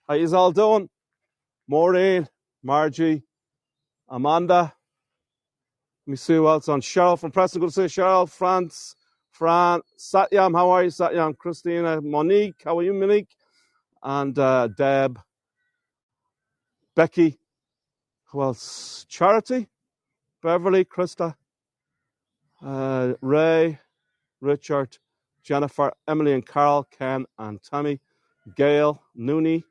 How you all doing? Maureen, Margie, Amanda. Let me see who else on. Cheryl from Preston. Good to see you, Cheryl. Fran, Satyam. How are you, Satyam? Christina, Monique. How are you, Monique? And Deb, Becky. Who else? Charity, Beverly, Krista, Ray, Richard, Jennifer, Emily and Carol, Ken and Tammy, Gail, Nooney,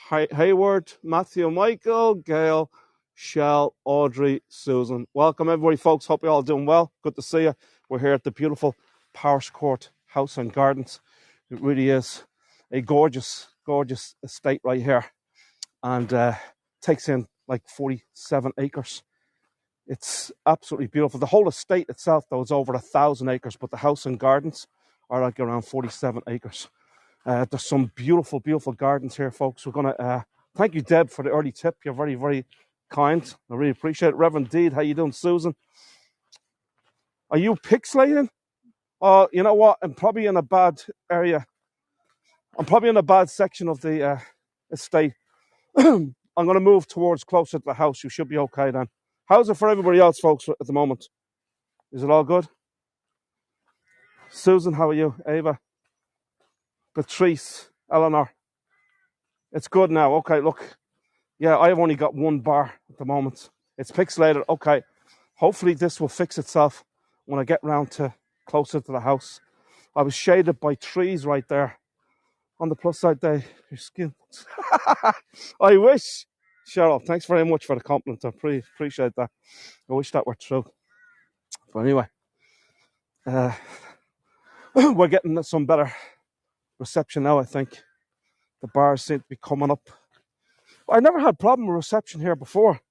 Hayward, Matthew, Michael, Gail, Shell, Audrey, Susan. Welcome everybody, folks. Hope you're all doing well. Good to see you. We're here at the beautiful Powerscourt House and Gardens. It really is a gorgeous, gorgeous estate right here, and takes in like 47 acres. It's absolutely beautiful. The whole estate itself, though, is over 1,000 acres, but the house and gardens are like around 47 acres. There's some beautiful, beautiful gardens here, folks. We're going to thank you, Deb, for the early tip. You're very, very kind. I really appreciate it. Reverend Deed, how you doing? Susan, are you pixelating? Oh, you know what? I'm probably in a bad area. I'm probably in a bad section of the estate. I'm going to move towards closer to the house. You should be okay then. How's it for everybody else, folks, at the moment? Is it all good? Susan, how are you? Ava, Patrice, Eleanor. It's good now. Okay, look. Yeah, I've only got one bar at the moment. It's pixelated. Okay. Hopefully this will fix itself when I get round to closer to the house. I was shaded by trees right there. On the plus side there, your skin. I wish. Cheryl, thanks very much for the compliment. I appreciate that. I wish that were true. But anyway, we're getting some better reception now, I think. The bars seem to be coming up. I never had a problem with reception here before.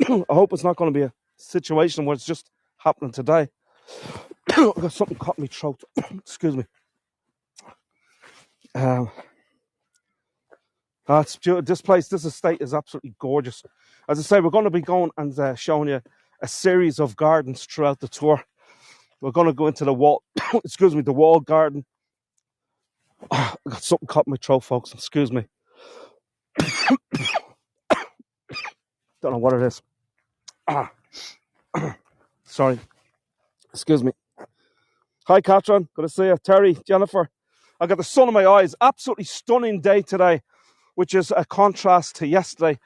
I hope it's not going to be a situation where it's just happening today. I've got something caught in my throat. Excuse me. This place, this estate is absolutely gorgeous. As I say, we're going to be going and showing you a series of gardens throughout the tour. We're going to go into the wall, the wall garden. I got something caught in my throat, folks. Excuse me. Don't know what it is. Sorry. Excuse me. Hi, Catherine. Good to see you. Terry, Jennifer. I got the sun in my eyes. Absolutely stunning day today, which is a contrast to yesterday.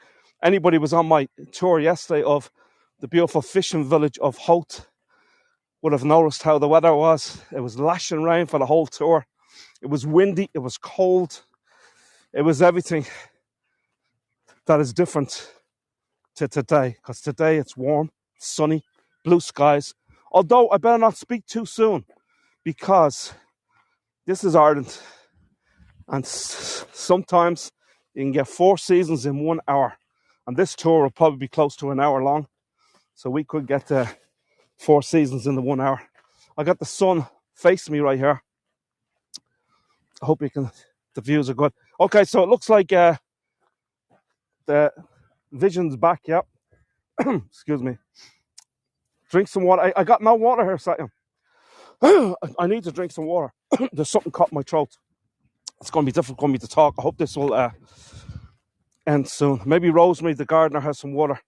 Anybody was on my tour yesterday of the beautiful fishing village of Holt would have noticed how the weather was. It was lashing rain for the whole tour. It was windy. It was cold. It was everything that is different to today, because today it's warm, sunny, blue skies. Although I better not speak too soon, because this is Ireland, and sometimes you can get 4 seasons in 1 hour, and this tour will probably be close to an hour long, so we could get 4 seasons in the 1 hour. I got the sun facing me right here. I hope the views are good. Okay, so it looks like the vision's back. Yep. Excuse me. Drink some water. I got no water here, Satyam. I need to drink some water. There's something caught in my throat. It's going to be difficult for me to talk. I hope this will end soon. Maybe Rosemary, the gardener, has some water.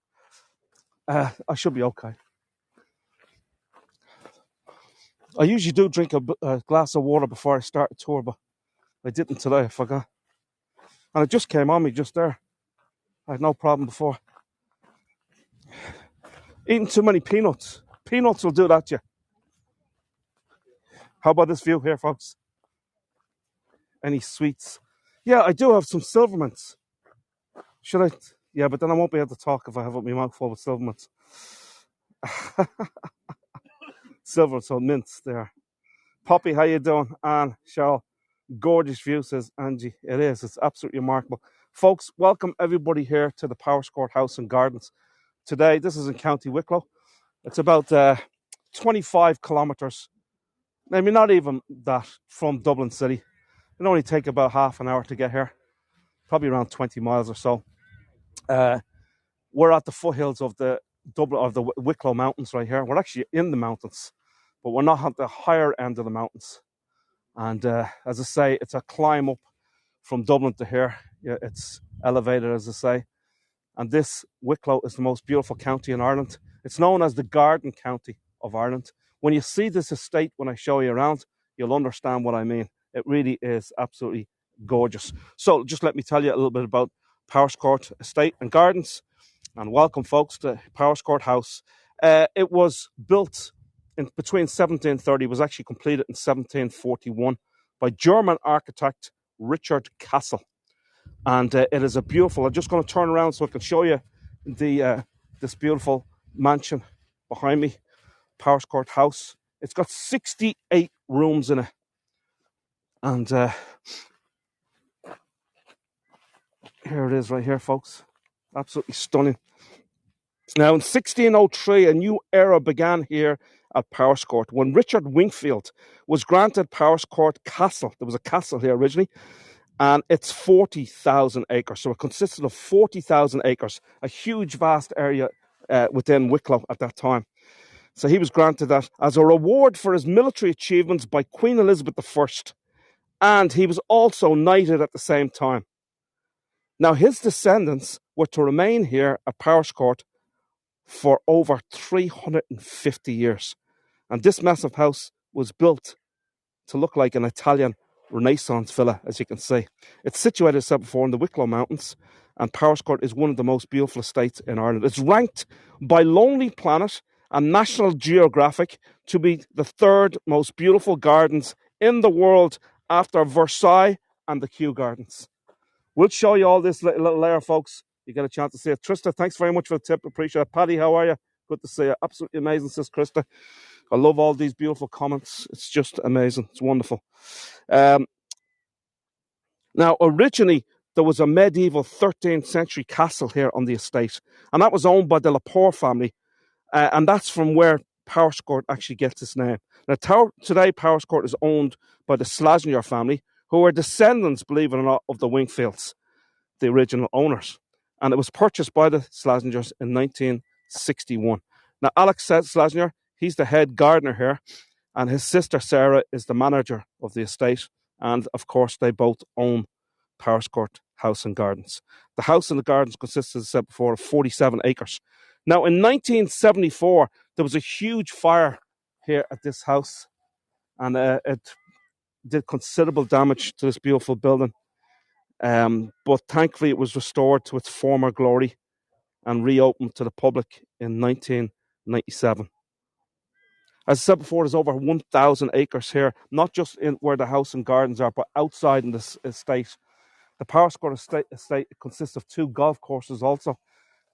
I should be okay. I usually do drink a glass of water before I start a tour, but I didn't today. I forgot. And it just came on me just there. I had no problem before. Eating too many peanuts. Peanuts will do that to you. How about this view here, folks? Any sweets? Yeah, I do have some silvermints. Should I? Yeah, but then I won't be able to talk if I have my mouth full with silvermints. Silvermints or mints there. Poppy, how you doing? Anne, Cheryl, gorgeous view, says Angie. It is. It's absolutely remarkable. Folks, welcome everybody here to the Powerscourt House and Gardens. Today, this is in County Wicklow. It's about 25 kilometres, maybe not even that, from Dublin City. It'll only take about half an hour to get here, probably around 20 miles or so. We're at the foothills of the Wicklow Mountains right here. We're actually in the mountains, but we're not at the higher end of the mountains. And as I say, it's a climb up from Dublin to here. Yeah, it's elevated, as I say. And this Wicklow is the most beautiful county in Ireland. It's known as the Garden County of Ireland. When you see this estate, when I show you around, you'll understand what I mean. It really is absolutely gorgeous. So just let me tell you a little bit about Powerscourt Estate and Gardens. And welcome, folks, to Powerscourt House. It was built in between 1730, was actually completed in 1741 by German architect Richard Castle. And it is a beautiful, I'm just going to turn around so I can show you this beautiful mansion behind me, Powerscourt House. It's got 68 rooms in it. And here it is right here, folks. Absolutely stunning. Now, in 1603, a new era began here at Powerscourt when Richard Wingfield was granted Powerscourt Castle. There was a castle here originally, and it's 40,000 acres. So it consisted of 40,000 acres, a huge, vast area within Wicklow at that time. So he was granted that as a reward for his military achievements by Queen Elizabeth I, and he was also knighted at the same time. Now, his descendants were to remain here at Powerscourt for over 350 years. And this massive house was built to look like an Italian Renaissance villa, as you can see. It's situated, as I said before, in the Wicklow Mountains, and Powerscourt is one of the most beautiful estates in Ireland. It's ranked by Lonely Planet and National Geographic to be the third most beautiful gardens in the world after Versailles and the Kew Gardens. We'll show you all this little layer, folks. You get a chance to see it. Trista, thanks very much for the tip. Appreciate it. Paddy, how are you? Good to see you. Absolutely amazing, says Krista. I love all these beautiful comments. It's just amazing. It's wonderful. Now, originally, there was a medieval 13th century castle here on the estate, and that was owned by the Lepore family, and that's from where Powerscourt actually gets its name. Now, today, Powerscourt is owned by the Slasnier family, who are descendants, believe it or not, of the Wingfields, the original owners. And it was purchased by the Slasniers in 1961. Now, Alex Slasnier, he's the head gardener here, and his sister Sarah is the manager of the estate. And of course, they both own Powerscourt House and Gardens. The house and the gardens consists, as I said before, of 47 acres. Now, in 1974, there was a huge fire here at this house, and it did considerable damage to this beautiful building. But thankfully, it was restored to its former glory and reopened to the public in 1997. As I said before, there's over 1,000 acres here, not just in where the house and gardens are, but outside in this estate. The Powerscourt estate consists of 2 golf courses also,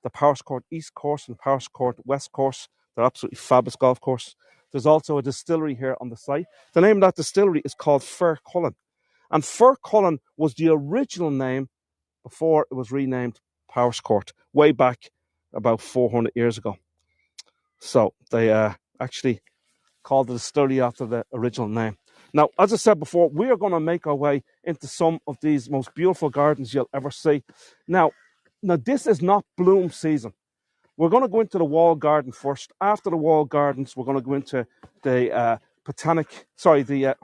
the Powerscourt East Course and Powerscourt West Course. They're absolutely fabulous golf course. There's also a distillery here on the site. The name of that distillery is called Fir Cullen. And Fir Cullen was the original name before it was renamed Powerscourt, way back about 400 years ago. So they actually called the distillery after the original name. Now, as I said before, we are going to make our way into some of these most beautiful gardens you'll ever see. Now this is not bloom season. We're going to go into the wall garden first. After the wall gardens, we're going to go into the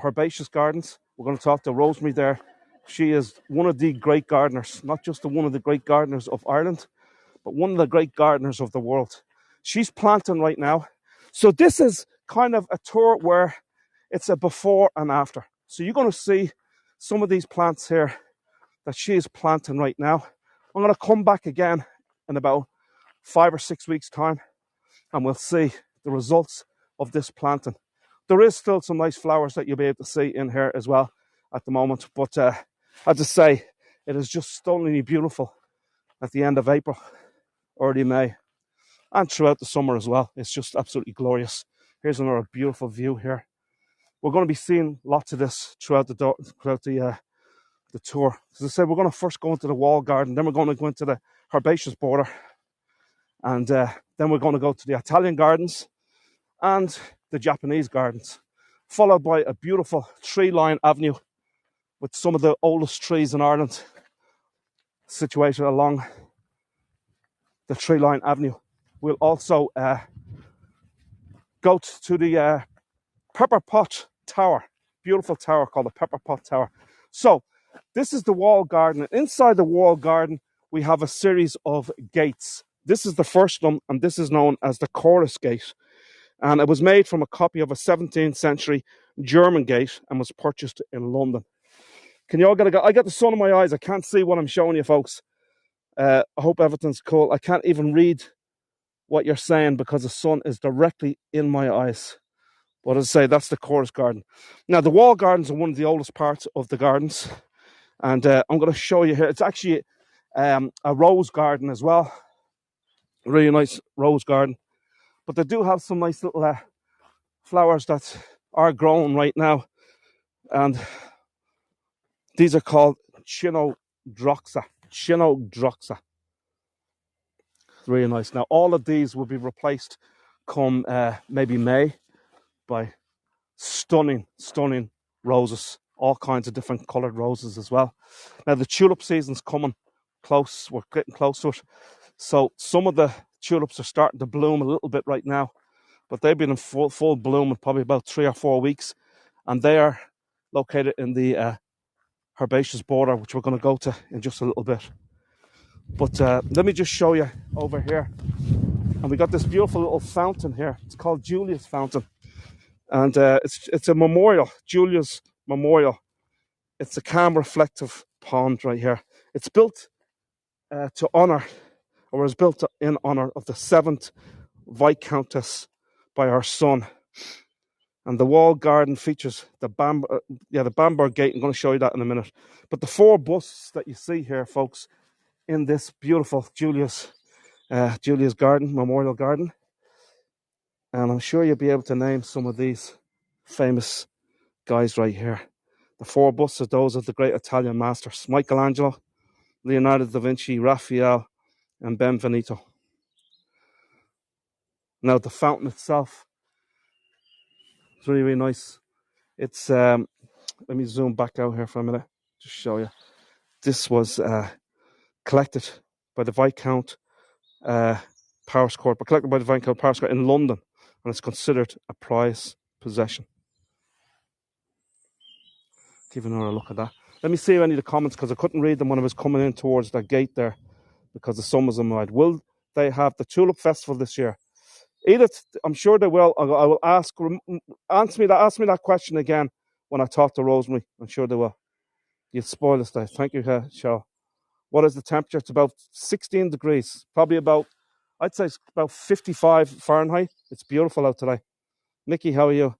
herbaceous gardens. We're going to talk to Rosemary there. She is one of the great gardeners, not just one of the great gardeners of Ireland, but one of the great gardeners of the world. She's planting right now. So this is kind of a tour where it's a before and after. So you're going to see some of these plants here that she is planting right now. I'm going to come back again in about 5 or 6 weeks' time, and we'll see the results of this planting. There is still some nice flowers that you'll be able to see in here as well at the moment. But as I say, it is just stunningly beautiful at the end of April, early May, and throughout the summer as well. It's just absolutely glorious. Here's another beautiful view here. We're going to be seeing lots of this throughout the tour. As I said, we're going to first go into the wall garden, then we're going to go into the herbaceous border, and then we're going to go to the Italian gardens and the Japanese gardens, followed by a beautiful tree-lined avenue with some of the oldest trees in Ireland situated along the tree-lined avenue. We'll also go to the Pepper Pot Tower, beautiful tower called the Pepper Pot Tower. So This is the wall garden. Inside the wall garden, we have a series of gates. This is the first one, and this is known as the Chorus Gate. And it was made from a copy of a 17th century German gate and was purchased in London. Can you all get a go? I got the sun in my eyes. I can't see what I'm showing you, folks. I hope everything's cool. I can't even read what you're saying because the sun is directly in my eyes. But as I say, that's the Chorus Garden. Now, the wall gardens are one of the oldest parts of the gardens. And I'm going to show you here. It's actually a rose garden as well. Really nice rose garden. But they do have some nice little flowers that are growing right now. And these are called Chinodroxa. Chinodroxa. Really nice. Now, all of these will be replaced come maybe May by stunning roses. All kinds of different coloured roses as well. Now, the tulip season's coming close. We're getting close to it. So some of the tulips are starting to bloom a little bit right now, but they've been in full bloom in probably about 3 or 4 weeks. And they are located in the herbaceous border, which we're going to go to in just a little bit. But let me just show you over here. And we got this beautiful little fountain here. It's called Julia's Fountain. And it's a memorial, Julia's Memorial. It's a calm, reflective pond right here. It's built to honour, or was built in honour of the 7th Viscountess by her son. And the wall garden features the Bamberg Gate. I'm going to show you that in a minute. But the 4 busts that you see here, folks, in this beautiful Julia's garden, memorial garden. And I'm sure you'll be able to name some of these famous guys right here. The 4 busts are those of the great Italian masters: Michelangelo, Leonardo da Vinci, Raphael, and Benvenuto. Now, the fountain itself is really, really nice. It's, let me zoom back out here for a minute, just show you. This was collected by the Viscount Powerscourt, but collected by the Viscount Powerscourt in London, and it's considered a prized possession. Give another look at that. Let me see any of the comments, because I couldn't read them when I was coming in towards that gate there, because the sun was in my eyes. Will they have the Tulip Festival this year? Edith, I'm sure they will. I will ask me that question again when I talk to Rosemary. I'm sure they will. You spoiled us there. Thank you, Cheryl. What is the temperature? It's about 16 degrees. Probably about, I'd say it's about 55 Fahrenheit. It's beautiful out today. Nikki, how are you?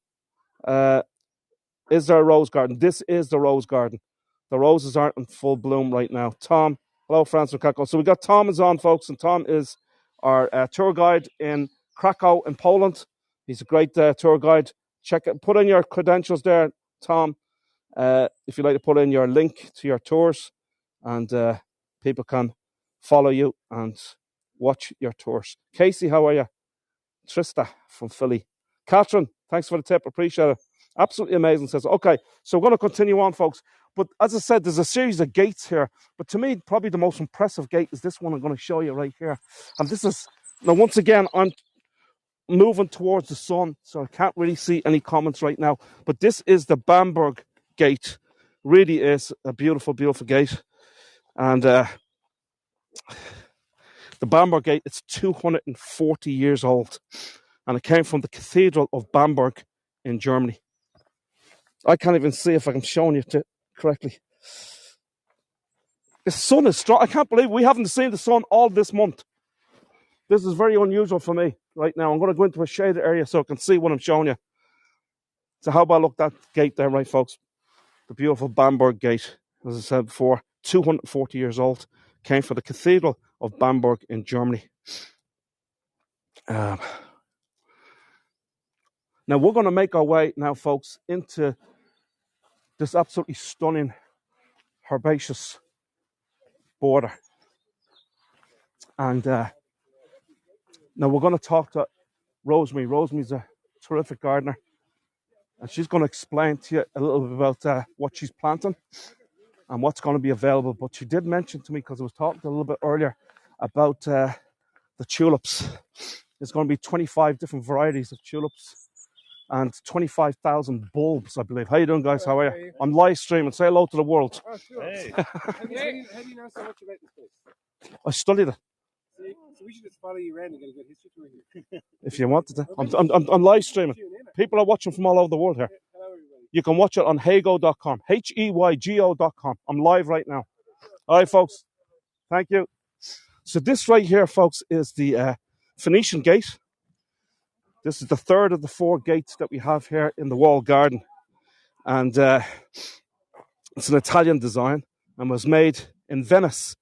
Is there a rose garden? This is the rose garden. The roses aren't in full bloom right now. Tom, hello, Francis from Krakow. So we got Tom is on, folks, and Tom is our tour guide in Krakow in Poland. He's a great tour guide. Check it. Put in your credentials there, Tom. If you'd like to put in your link to your tours, and people can follow you and watch your tours. Casey, how are you? Trista from Philly. Catherine, thanks for the tip. Appreciate it. Absolutely amazing. Says, okay, so we're going to continue on, folks. But as I said, there's a series of gates here. But to me, probably the most impressive gate is this one I'm going to show you right here. And this is, now once again, I'm moving towards the sun, so I can't really see any comments right now. But this is the Bamberg Gate. Really is a beautiful, beautiful gate. And the Bamberg Gate, it's 240 years old. And it came from the Cathedral of Bamberg in Germany. I can't even see if I'm showing you correctly. The sun is strong. I can't believe we haven't seen the sun all this month. This is very unusual for me right now. I'm going to go into a shaded area so I can see what I'm showing you. So how about look that gate there, right, folks? The beautiful Bamberg Gate, as I said before, 240 years old. Came from the Cathedral of Bamberg in Germany. Now we're going to make our way now, folks, into this absolutely stunning herbaceous border. And now we're going to talk to Rosemary. Rosemary's a terrific gardener. And she's going to explain to you a little bit about what she's planting and what's going to be available. But she did mention to me, because I was talking a little bit earlier about the tulips. There's going to be 25 different varieties of tulips and 25,000 bulbs, I believe. How you doing, guys? How are you? I'm live streaming. Say hello to the world. Oh, sure. Hey. How do you know so much about this place? I studied it. So we should just follow you around and get a good history tour here. If you wanted to. I'm live streaming. People are watching from all over the world here. Hello, everybody. You can watch it on heygo.com. HEYGO.com. I'm live right now. All right, folks. Thank you. So this right here, folks, is the Phoenician Gate. This is the third of the 4 gates that we have here in the walled garden. And it's an Italian design and was made in Venice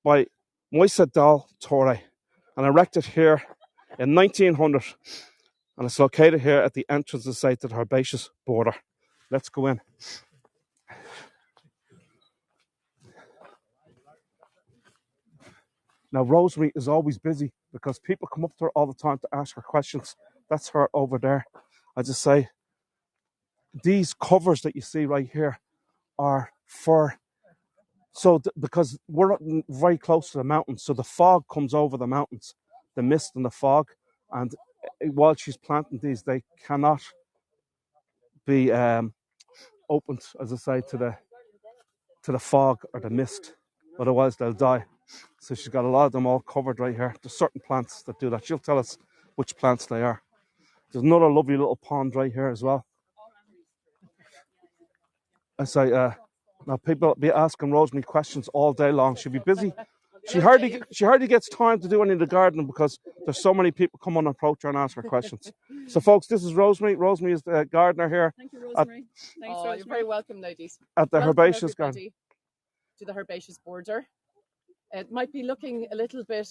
by Moisa dal Torre and erected here in 1900. And it's located here at the entrance of the to the herbaceous border. Let's go in. Now, Rosemary is always busy because people come up to her all the time to ask her questions. That's her over there. I just say, these covers that you see right here are for, because we're very close to the mountains, so the fog comes over the mountains, the mist and the fog, and while she's planting these, they cannot be opened, as I say, to the fog or the mist, otherwise they'll die. So she's got a lot of them all covered right here. There's certain plants that do that. She'll tell us which plants they are. There's another lovely little pond right here as well. I say, now people be asking Rosemary questions all day long. She'll be busy. She hardly gets time to do any of the gardening because there's so many people come on and approach her and ask her questions. So, folks, this is Rosemary. Rosemary is the gardener here. Thank you, Rosemary. Thanks, Rosemary. You're very welcome, ladies. At the herbaceous garden. To the herbaceous border. It might be looking a little bit,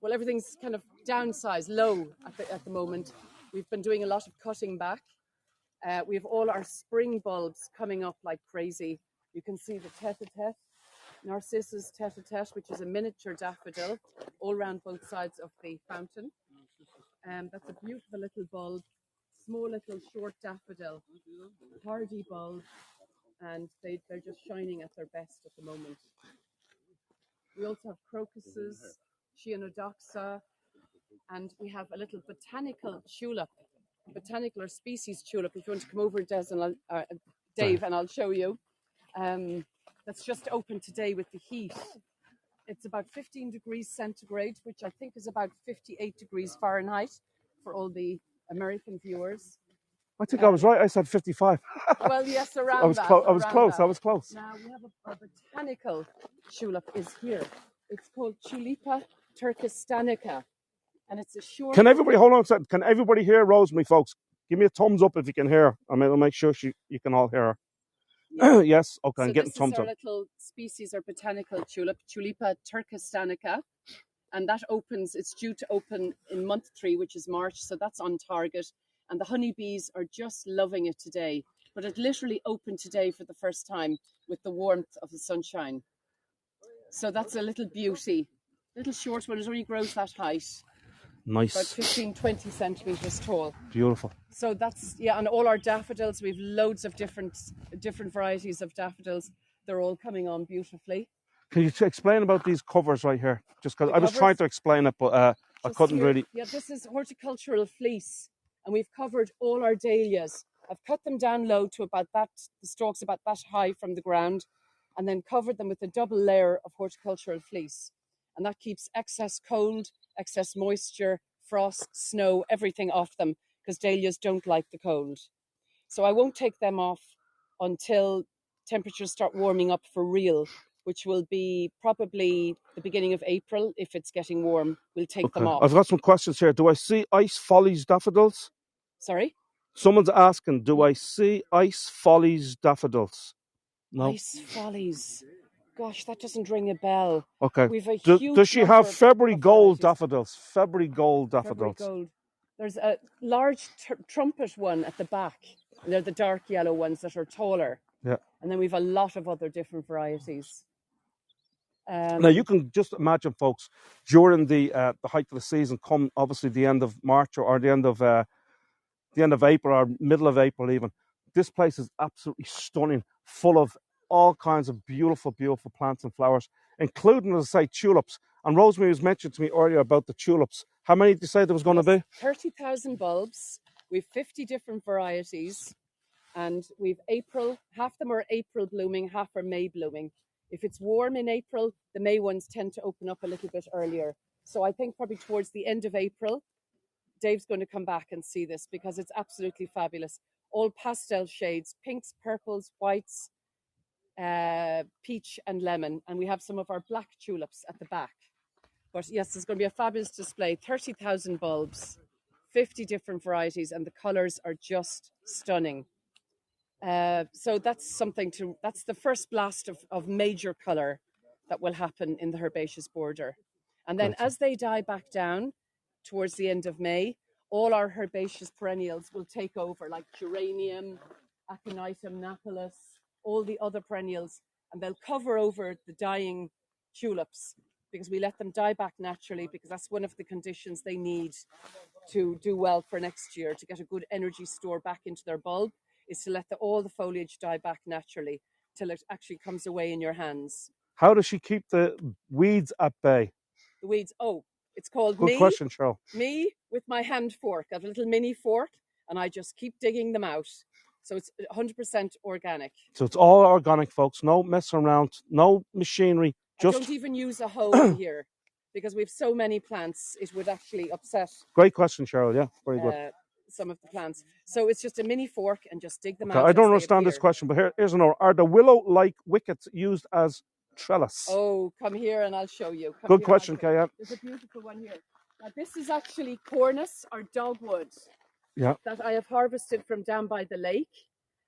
well, everything's kind of downsized, low at the moment. We've been doing a lot of cutting back. We have all our spring bulbs coming up like crazy. You can see the tete-a-tete, Narcissus tete-a-tete, which is a miniature daffodil, all around both sides of the fountain. That's a beautiful little bulb, small little short daffodil, hardy bulb, and they're just shining at their best at the moment. We also have crocuses, Chionodoxa, and we have a little botanical tulip, botanical or species tulip. If you want to come over, Dave, and I'll show you. That's just opened today with the heat. It's about 15 degrees centigrade, which I think is about 58 degrees Fahrenheit for all the American viewers. I think I was right. I said 55. Well, yes, around I was close. Now we have a botanical tulip is here. It's called Tulipa turkistanica, and it's a short. Can everybody hold on a second? Can everybody hear Rosemary, folks? Give me a thumbs up if you can hear. I mean, I'll make sure you can all hear her. Yeah. Yes. Okay. So I'm getting thumbs up. This is our little species or botanical tulip, Tulipa turkistanica, and that opens. It's due to open in month 3, which is March. So that's on target. And the honeybees are just loving it today. But it literally opened today for the first time with the warmth of the sunshine. So that's a little beauty. Little short one. It only grows that height. Nice. About 15, 20 centimetres tall. Beautiful. So that's, yeah, and all our daffodils, we have loads of different varieties of daffodils. They're all coming on beautifully. Can you explain about these covers right here? Just because I was trying to explain it, but I couldn't really. Yeah, this is horticultural fleece. And we've covered all our dahlias. I've cut them down low to about that, the stalks about that high from the ground, and then covered them with a double layer of horticultural fleece. And that keeps excess cold, excess moisture, frost, snow, everything off them, because dahlias don't like the cold. So I won't take them off until temperatures start warming up for real, which will be probably the beginning of April. If it's getting warm, we'll take them off. I've got some questions here. Do I see Ice Follies daffodils? Sorry? Someone's asking, do I see Ice Follies daffodils? No. Ice Follies. Gosh, that doesn't ring a bell. Okay. We've a huge does she have February gold varieties. daffodils? February gold daffodils. February gold. There's a large trumpet one at the back. And they're the dark yellow ones that are taller. Yeah. And then we've a lot of other different varieties. Now you can just imagine, folks, during the height of the season, come obviously the end of March or the end of April or middle of April even. This place is absolutely stunning, full of all kinds of beautiful, beautiful plants and flowers, including, as I say, tulips. And Rosemary was mentioned to me earlier about the tulips. How many did you say there was going to be? 30,000 bulbs. We've 50 different varieties, and we've April, half them are April blooming, half are May blooming. If it's warm in April, the May ones tend to open up a little bit earlier. So I think probably towards the end of April, Dave's going to come back and see this because it's absolutely fabulous. All pastel shades, pinks, purples, whites, peach and lemon. And we have some of our black tulips at the back. But yes, there's going to be a fabulous display. 30,000 bulbs, 50 different varieties, and the colours are just stunning. So that's the first blast of major colour that will happen in the herbaceous border. And then as they die back down towards the end of May, all our herbaceous perennials will take over, like geranium, aconitum napellus, all the other perennials, and they'll cover over the dying tulips because we let them die back naturally, because that's one of the conditions they need to do well for next year, to get a good energy store back into their bulb, is to let all the foliage die back naturally till it actually comes away in your hands. How does she keep the weeds at bay? The weeds, it's called Good question, Cheryl. Me with my hand fork. I have a little mini fork, and I just keep digging them out. So it's 100% organic. So it's all organic, folks. No messing around, no machinery. I don't even use a hoe here because we have so many plants, it would actually upset. Great question, Cheryl. Yeah, very good. Some of the plants. So it's just a mini fork and just dig them out. I don't understand this question, but here's another. Are the willow-like wickets used as trellis? Oh, come here and I'll show you. Good question, Kaya. There's a beautiful one here. Now, this is actually cornice or dogwood that I have harvested from down by the lake,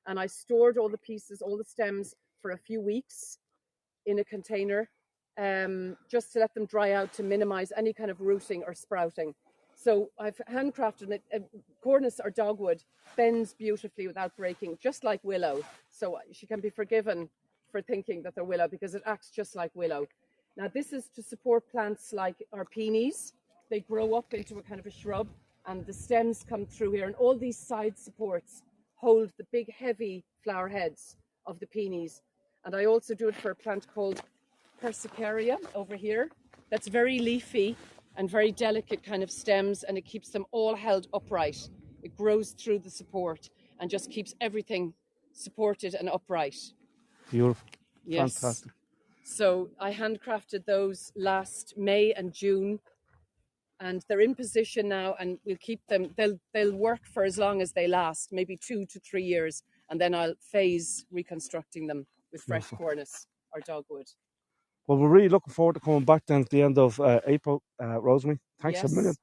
and I stored all the pieces, all the stems for a few weeks in a container, just to let them dry out to minimize any kind of rooting or sprouting. So I've handcrafted it. Cornice or dogwood bends beautifully without breaking, just like willow. So she can be forgiven for thinking that they're willow because it acts just like willow. Now, this is to support plants like our peonies. They grow up into a kind of a shrub, and the stems come through here, and all these side supports hold the big heavy flower heads of the peonies. And I also do it for a plant called Persicaria over here. That's very leafy and very delicate kind of stems, and it keeps them all held upright. It grows through the support and just keeps everything supported and upright. Beautiful. Yes. Fantastic. So I handcrafted those last May and June, and they're in position now, and we'll keep them. They'll work for as long as they last, maybe 2 to 3 years, and then I'll phase reconstructing them with fresh cornice or dogwood. Well, we're really looking forward to coming back then at the end of April, Rosemary. Thanks a million.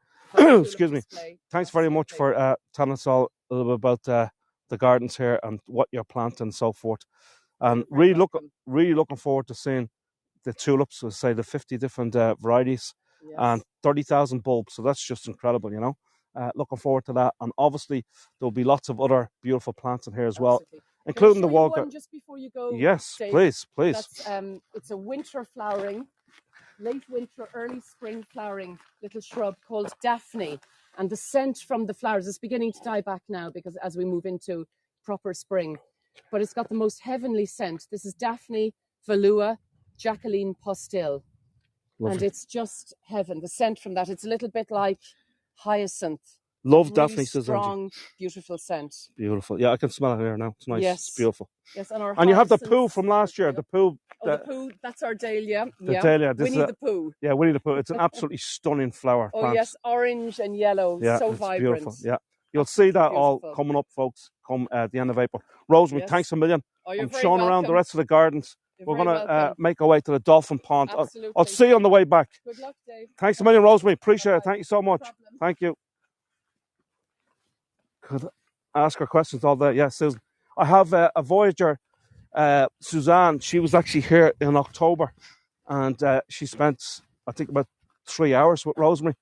Excuse me. Thanks very much for telling us all a little bit about the gardens here and what you're planting and so forth. And really looking forward to seeing the tulips, let's say the 50 different varieties and 30,000 bulbs. So that's just incredible, you know. Looking forward to that. And obviously there'll be lots of other beautiful plants in here as well, including the wall garden. Just before you go, yes, Dave, please. That's, it's a winter flowering, late winter, early spring flowering little shrub called Daphne. And the scent from the flowers is beginning to die back now because as we move into proper spring. But it's got the most heavenly scent. This is Daphne Valua Jacqueline Postil. Lovely. And it's just heaven. The scent from that, it's a little bit like hyacinth. Love really Daphne, strong, beautiful scent. Beautiful. Yeah, I can smell it here now. It's nice. Yes. It's beautiful. Yes, and you have the poo from last year. The poo. The poo, that's our dahlia. Dahlia. Winnie the Pooh. Yeah, Winnie the Pooh. It's an absolutely stunning flower. Oh, yes, orange and yellow. Yeah, so it's vibrant. Beautiful. Yeah. You'll see that all coming up, folks, come at the end of April. Rosemary, thanks a million. I'm showing around the rest of the gardens. We're going to make our way to the dolphin pond. I'll see you on the way back. Good luck, Dave. Thanks a million, Rosemary. Appreciate it. Thank you so much. Thank you. Could ask her questions all day. Yes, Susan. I have a Voyager, Suzanne. She was actually here in October, and she spent, I think, about 3 hours with Rosemary.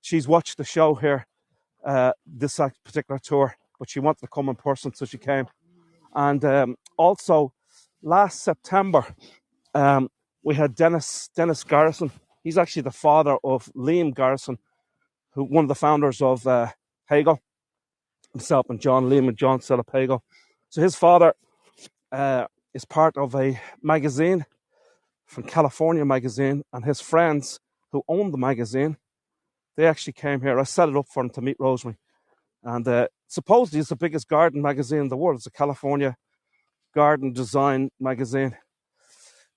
She's watched the show here, this particular tour, but she wanted to come in person, so she came. And also, last September, we had Dennis Garrison. He's actually the father of Liam Garrison, who one of the founders of Hagel. Himself and Liam and John set up Hagel. So his father is part of a magazine from California magazine, and his friends who own the magazine, they actually came here. I set it up for him to meet Rosemary. And supposedly it's the biggest garden magazine in the world. It's a California garden design magazine.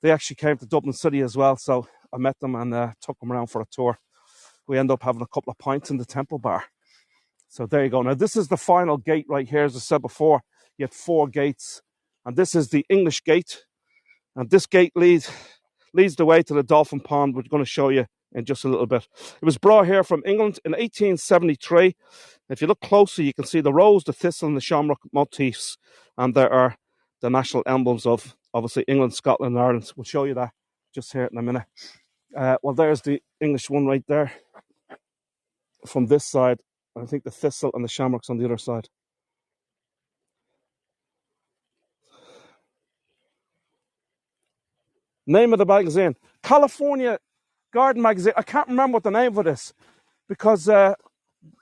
They actually came to Dublin City as well, so I met them and took them around for a tour. We ended up having a couple of pints in the Temple Bar. So there you go. Now this is the final gate right here. As I said before, you had 4 gates, and this is the English gate. And this gate leads the way to the Dolphin Pond, which we're going to show you in just a little bit. It was brought here from England in 1873. If you look closely, you can see the rose, the thistle, and the shamrock motifs, and there are the national emblems of, obviously, England, Scotland, and Ireland. We'll show you that just here in a minute. Well, there's the English one right there from this side. I think the thistle and the shamrock's on the other side. Name of the magazine, California Garden Magazine. I can't remember what the name of it is, because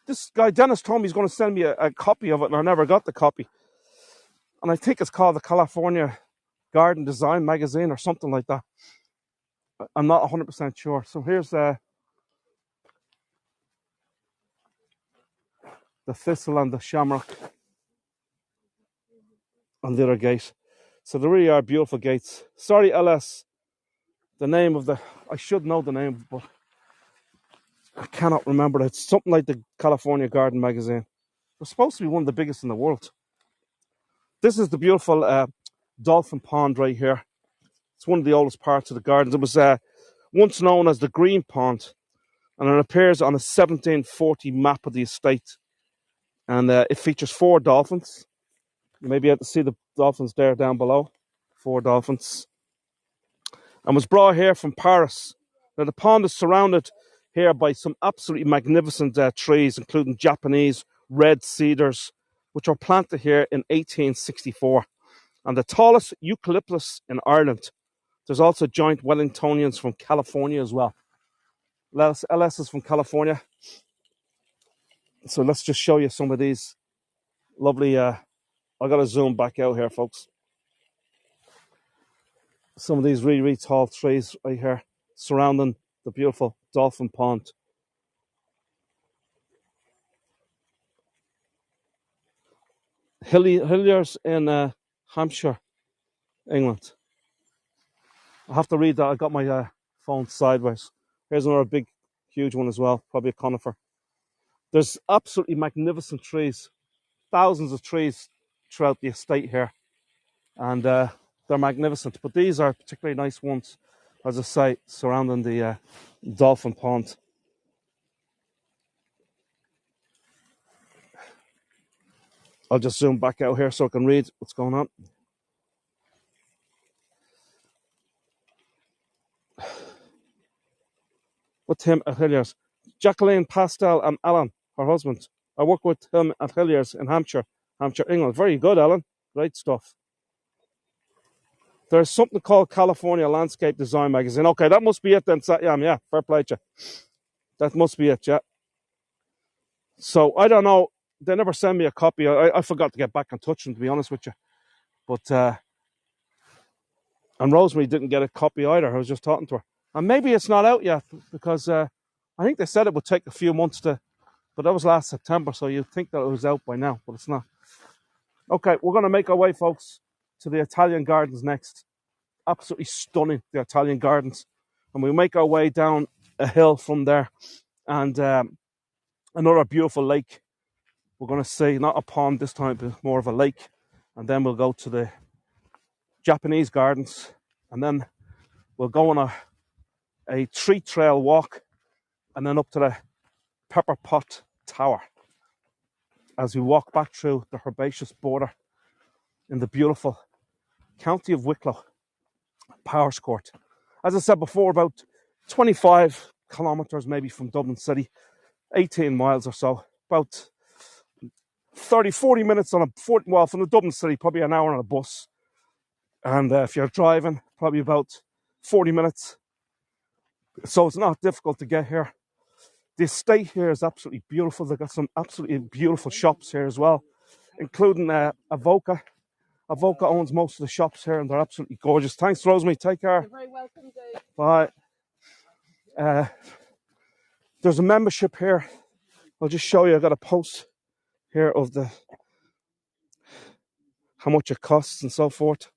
this guy Dennis told me he's going to send me a copy of it, and I never got the copy. And I think it's called the California Garden Design Magazine or something like that. I'm not 100% sure. So here's the thistle and the shamrock on the other gate. So there really are beautiful gates. Sorry, LS, the name of the... I should know the name, but I cannot remember it. It's something like the California Garden Magazine. It's supposed to be one of the biggest in the world. This is the beautiful Dolphin Pond right here. It's one of the oldest parts of the gardens. It was once known as the Green Pond, and it appears on a 1740 map of the estate. And it features 4 dolphins. You may be able to see the dolphins there down below. 4 dolphins. And was brought here from Paris. Now the pond is surrounded here by some absolutely magnificent trees, including Japanese red cedars, which were planted here in 1864. And the tallest eucalyptus in Ireland. There's also giant Wellingtonians from California as well. LS is from California. So let's just show you some of these lovely... I got to zoom back out here, folks. Some of these really, really tall trees right here surrounding the beautiful Dolphin Pond. Hilliers in Hampshire, England. I have to read that. I got my phone sideways. Here's another big, huge one as well. Probably a conifer. There's absolutely magnificent trees. Thousands of trees throughout the estate here. And they're magnificent. But these are particularly nice ones, as I say, surrounding the Dolphin Pond. I'll just zoom back out here so I can read what's going on. With him at Hilliers. Jacqueline Pastel and Alan, her husband. I work with him at Hilliers in Hampshire, England. Very good, Alan. Great stuff. There's something called California Landscape Design Magazine. Okay, that must be it then, Satyam. Yeah, fair play to you. That must be it, yeah. So, I don't know. They never send me a copy. I forgot to get back in touch with them, to be honest with you. But, and Rosemary didn't get a copy either. I was just talking to her. And maybe it's not out yet, because I think they said it would take a few months to... But that was last September, so you'd think that it was out by now, but it's not. Okay, we're going to make our way, folks, to the Italian Gardens next. Absolutely stunning, the Italian Gardens. And we'll make our way down a hill from there. And another beautiful lake. We're going to see, not a pond this time, but more of a lake. And then we'll go to the Japanese Gardens. And then we'll go on a tree trail walk. And then up to the Pepper Pot Tower. As we walk back through the herbaceous border in the beautiful county of Wicklow, Powerscourt. As I said before, about 25 kilometres maybe from Dublin City, 18 miles or so, about 40 minutes on from the Dublin City, probably an hour on a bus. And if you're driving, probably about 40 minutes. So it's not difficult to get here. The estate here is absolutely beautiful. They've got some absolutely beautiful shops here as well, including Avoca. Avoca owns most of the shops here, and they're absolutely gorgeous. Thanks, Rosemary. Take care. You're very welcome, Dave. Bye. There's a membership here. I'll just show you. I got a post here of how much it costs and so forth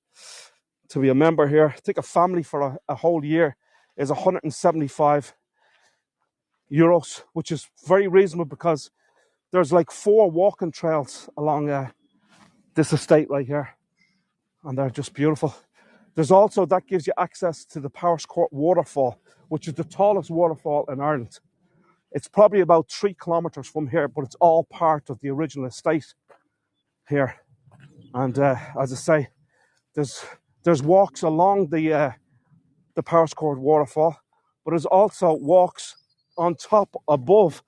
to be a member here. I think a family for a whole year is 175 euros, which is very reasonable because there's like 4 walking trails along this estate right here, and they're just beautiful. There's also, that gives you access to the Powerscourt waterfall, which is the tallest waterfall in Ireland. It's probably about 3 kilometres from here, but it's all part of the original estate here. And as I say, there's walks along the Powerscourt waterfall, but there's also walks on top, above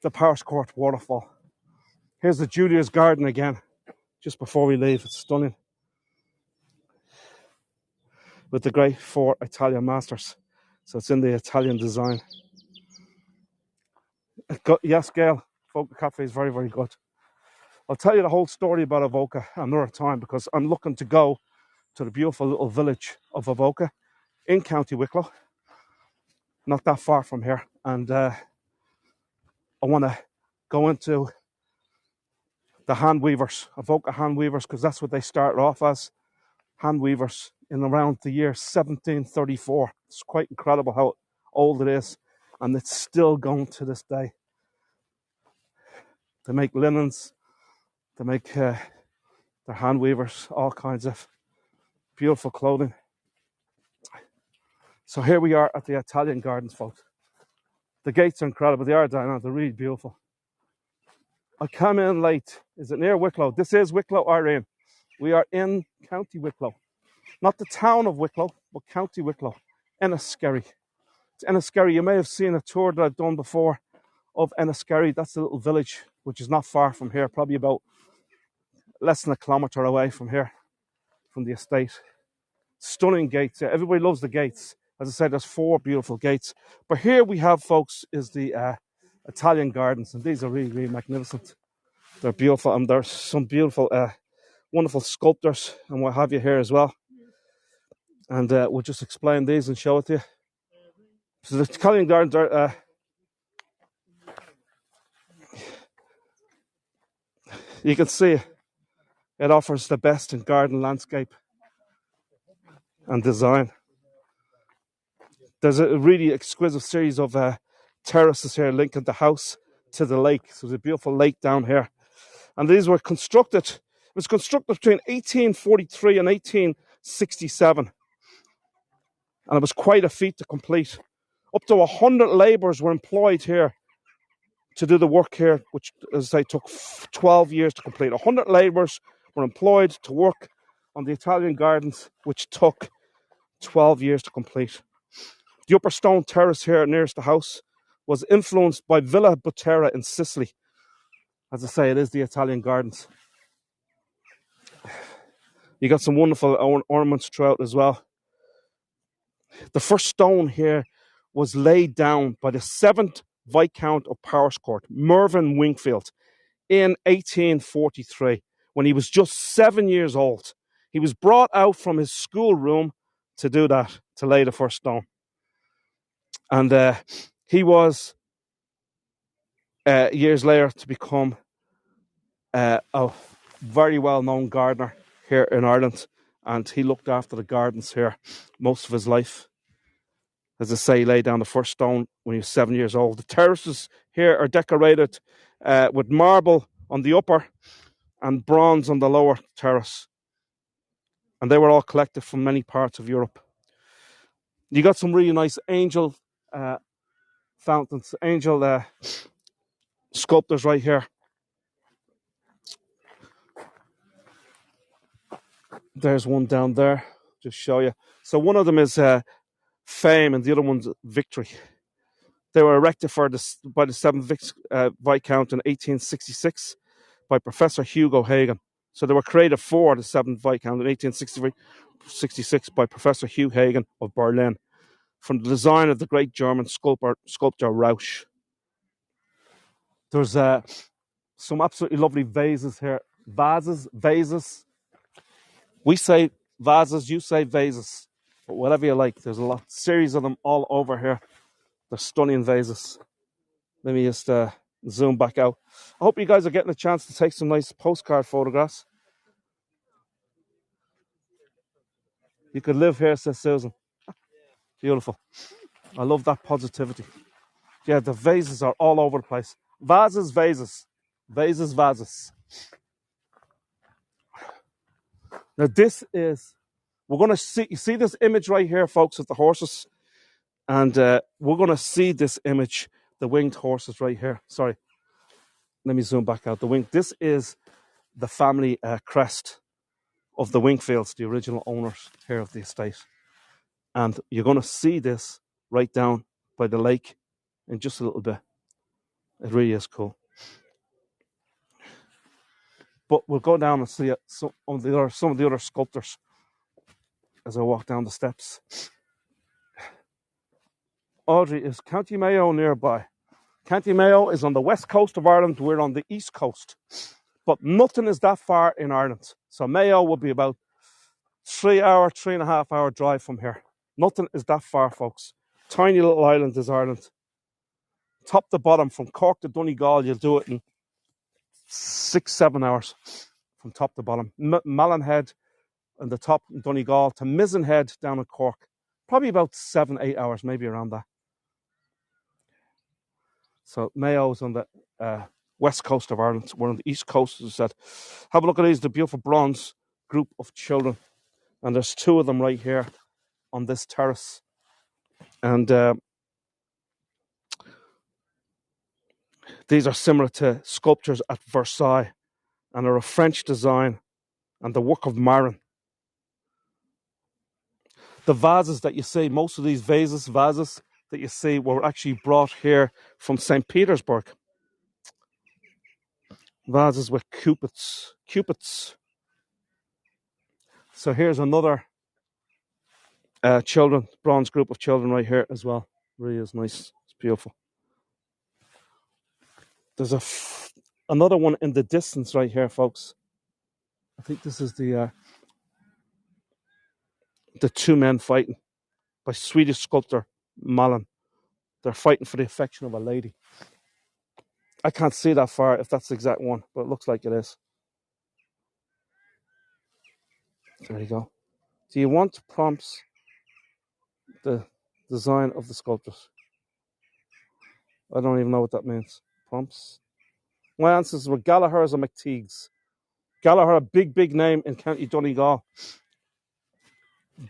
the Powerscourt waterfall. Here's the Julia's Garden again, just before we leave. It's stunning, with the great 4 Italian masters. So it's in the Italian design. Yes, Gail, Avoca Cafe is very, very good. I'll tell you the whole story about Avoca another time, because I'm looking to go to the beautiful little village of Avoca in County Wicklow, not that far from here. And I want to go into the hand weavers, Avoca hand weavers, because that's what they started off as, hand weavers, in around the year 1734. It's quite incredible how old it is, and it's still going to this day. They make linens, they make their hand weavers, all kinds of beautiful clothing. So here we are at the Italian Gardens, folks. The gates are incredible. They are, Diana. They're really beautiful. I came in late. Is it near Wicklow? This is Wicklow, Irene. We are in County Wicklow. Not the town of Wicklow, but County Wicklow. Enniskerry. It's Enniskerry. You may have seen a tour that I've done before of Enniskerry. That's a little village, which is not far from here, probably about less than a kilometre away from here, from the estate. Stunning gates. Yeah, everybody loves the gates. As I said, there's 4 beautiful gates. But here we have, folks, is the Italian Gardens, and these are really, really magnificent. They're beautiful, and there's some beautiful, wonderful sculptors and what have you here as well. And we'll just explain these and show it to you. So the Italian Gardens are, you can see it offers the best in garden landscape and design. There's a really exquisite series of terraces here linking the house to the lake. So there's a beautiful lake down here. And these were constructed, it was constructed between 1843 and 1867. And it was quite a feat to complete. Up to 100 labourers were employed here to do the work here, which, as I say, took 12 years to complete. 100 labourers were employed to work on the Italian Gardens, which took 12 years to complete. The upper stone terrace here nearest the house was influenced by Villa Butera in Sicily. As I say, it is the Italian Gardens. You got some wonderful ornaments throughout as well. The first stone here was laid down by the 7th Viscount of Powerscourt, Mervyn Wingfield, in 1843, when he was just 7 years old. He was brought out from his schoolroom to do that, to lay the first stone. And he was, years later, to become a very well-known gardener here in Ireland. And he looked after the gardens here most of his life. As I say, he laid down the first stone when he was 7 years old. The terraces here are decorated with marble on the upper and bronze on the lower terrace. And they were all collected from many parts of Europe. You got some really nice angel fountains, angel sculptures right here. There's one down there, just show you. So one of them is Fame and the other one's Victory. They were erected by the 7th Viscount in 1866 by Professor Hugo Hagen. So they were created for the 7th Viscount in 1866 by Professor Hugh Hagen of Berlin, from the design of the great German sculptor Rausch. There's some absolutely lovely vases here. Vases. We say vases, you say vases. But whatever you like, there's a series of them all over here. They're stunning vases. Let me just Zoom back out. I hope you guys are getting a chance to take some nice postcard photographs. You could live here, says Susan. Beautiful. I love that positivity. Yeah, the vases are all over the place. Vases, vases. Vases, vases. Now this is, we're going to see, you see this image right here, folks, of the horses? And we're going to see this image, the winged horses right here. Sorry, let me zoom back out. The wing. This is the family crest of the Wingfields, the original owners here of the estate. And you're going to see this right down by the lake in just a little bit. It really is cool. But we'll go down and see some of the other sculptors as I walk down the steps. Audrey, is County Mayo nearby? County Mayo is on the west coast of Ireland. We're on the east coast. But nothing is that far in Ireland. So Mayo will be about 3.5 hour drive from here. Nothing is that far, folks. Tiny little island is Ireland. Top to bottom, from Cork to Donegal, you'll do it in 6-7 hours from top to bottom. Mallinhead and the top in Donegal to Mizenhead down in Cork. Probably about 7-8 hours, maybe around that. So Mayo's on the west coast of Ireland. We're on the east coast, as I said. Have a look at these, the beautiful bronze group of children. And there's two of them right here on this terrace. And these are similar to sculptures at Versailles and are a French design and the work of Marin. The vases that you see, most of these vases that you see were actually brought here from St. Petersburg. Vases with cupids. So here's another bronze group of children right here as well. Really is nice. It's beautiful. There's another one in the distance right here, folks. I think this is the two men fighting by Swedish sculptor Malin. They're fighting for the affection of a lady. I can't see that far if that's the exact one, but it looks like it is. There you go. Do you want prompts? The design of the sculptures. I don't even know what that means. Prompts. My answers were Gallagher's or McTeague's. Gallagher, a big name in County Donegal.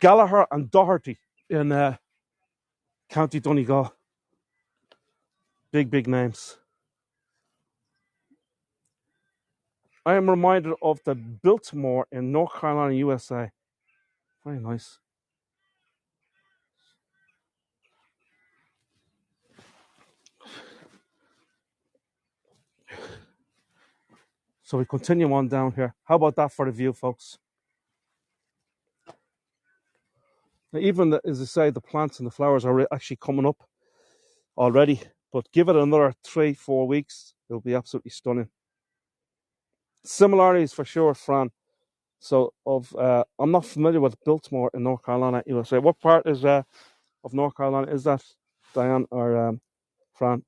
Gallagher and Doherty in County Donegal. Big names. I am reminded of the Biltmore in North Carolina, USA. Very nice. So we continue on down here. How about that for the view, folks? Now, even as I say, the plants and the flowers are actually coming up already. But give it another 3-4 weeks, it'll be absolutely stunning. Similarities for sure, Fran. So I'm not familiar with Biltmore in North Carolina, USA. What part is of North Carolina is that, Diane or Fran?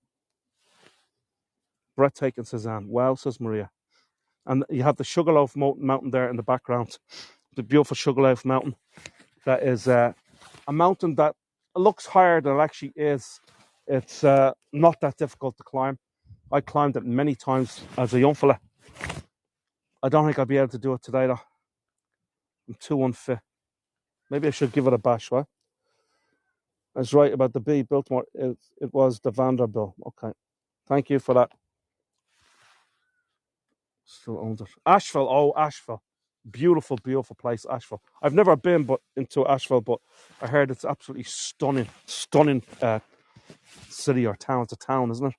Breathtaking, says Anne. Wow, says Maria. And you have the Sugarloaf Mountain there in the background. The beautiful Sugarloaf Mountain. That is a mountain that looks higher than it actually is. It's not that difficult to climb. I climbed it many times as a young fella. I don't think I'll be able to do it today, though. I'm too unfit. Maybe I should give it a bash, right? I was right about the B. Biltmore. It was the Vanderbilt. Okay. Thank you for that. Still owns it. Asheville. Oh, Asheville. Beautiful place, Asheville. I've never been into Asheville, but I heard it's absolutely stunning city or town. It's a town, isn't it?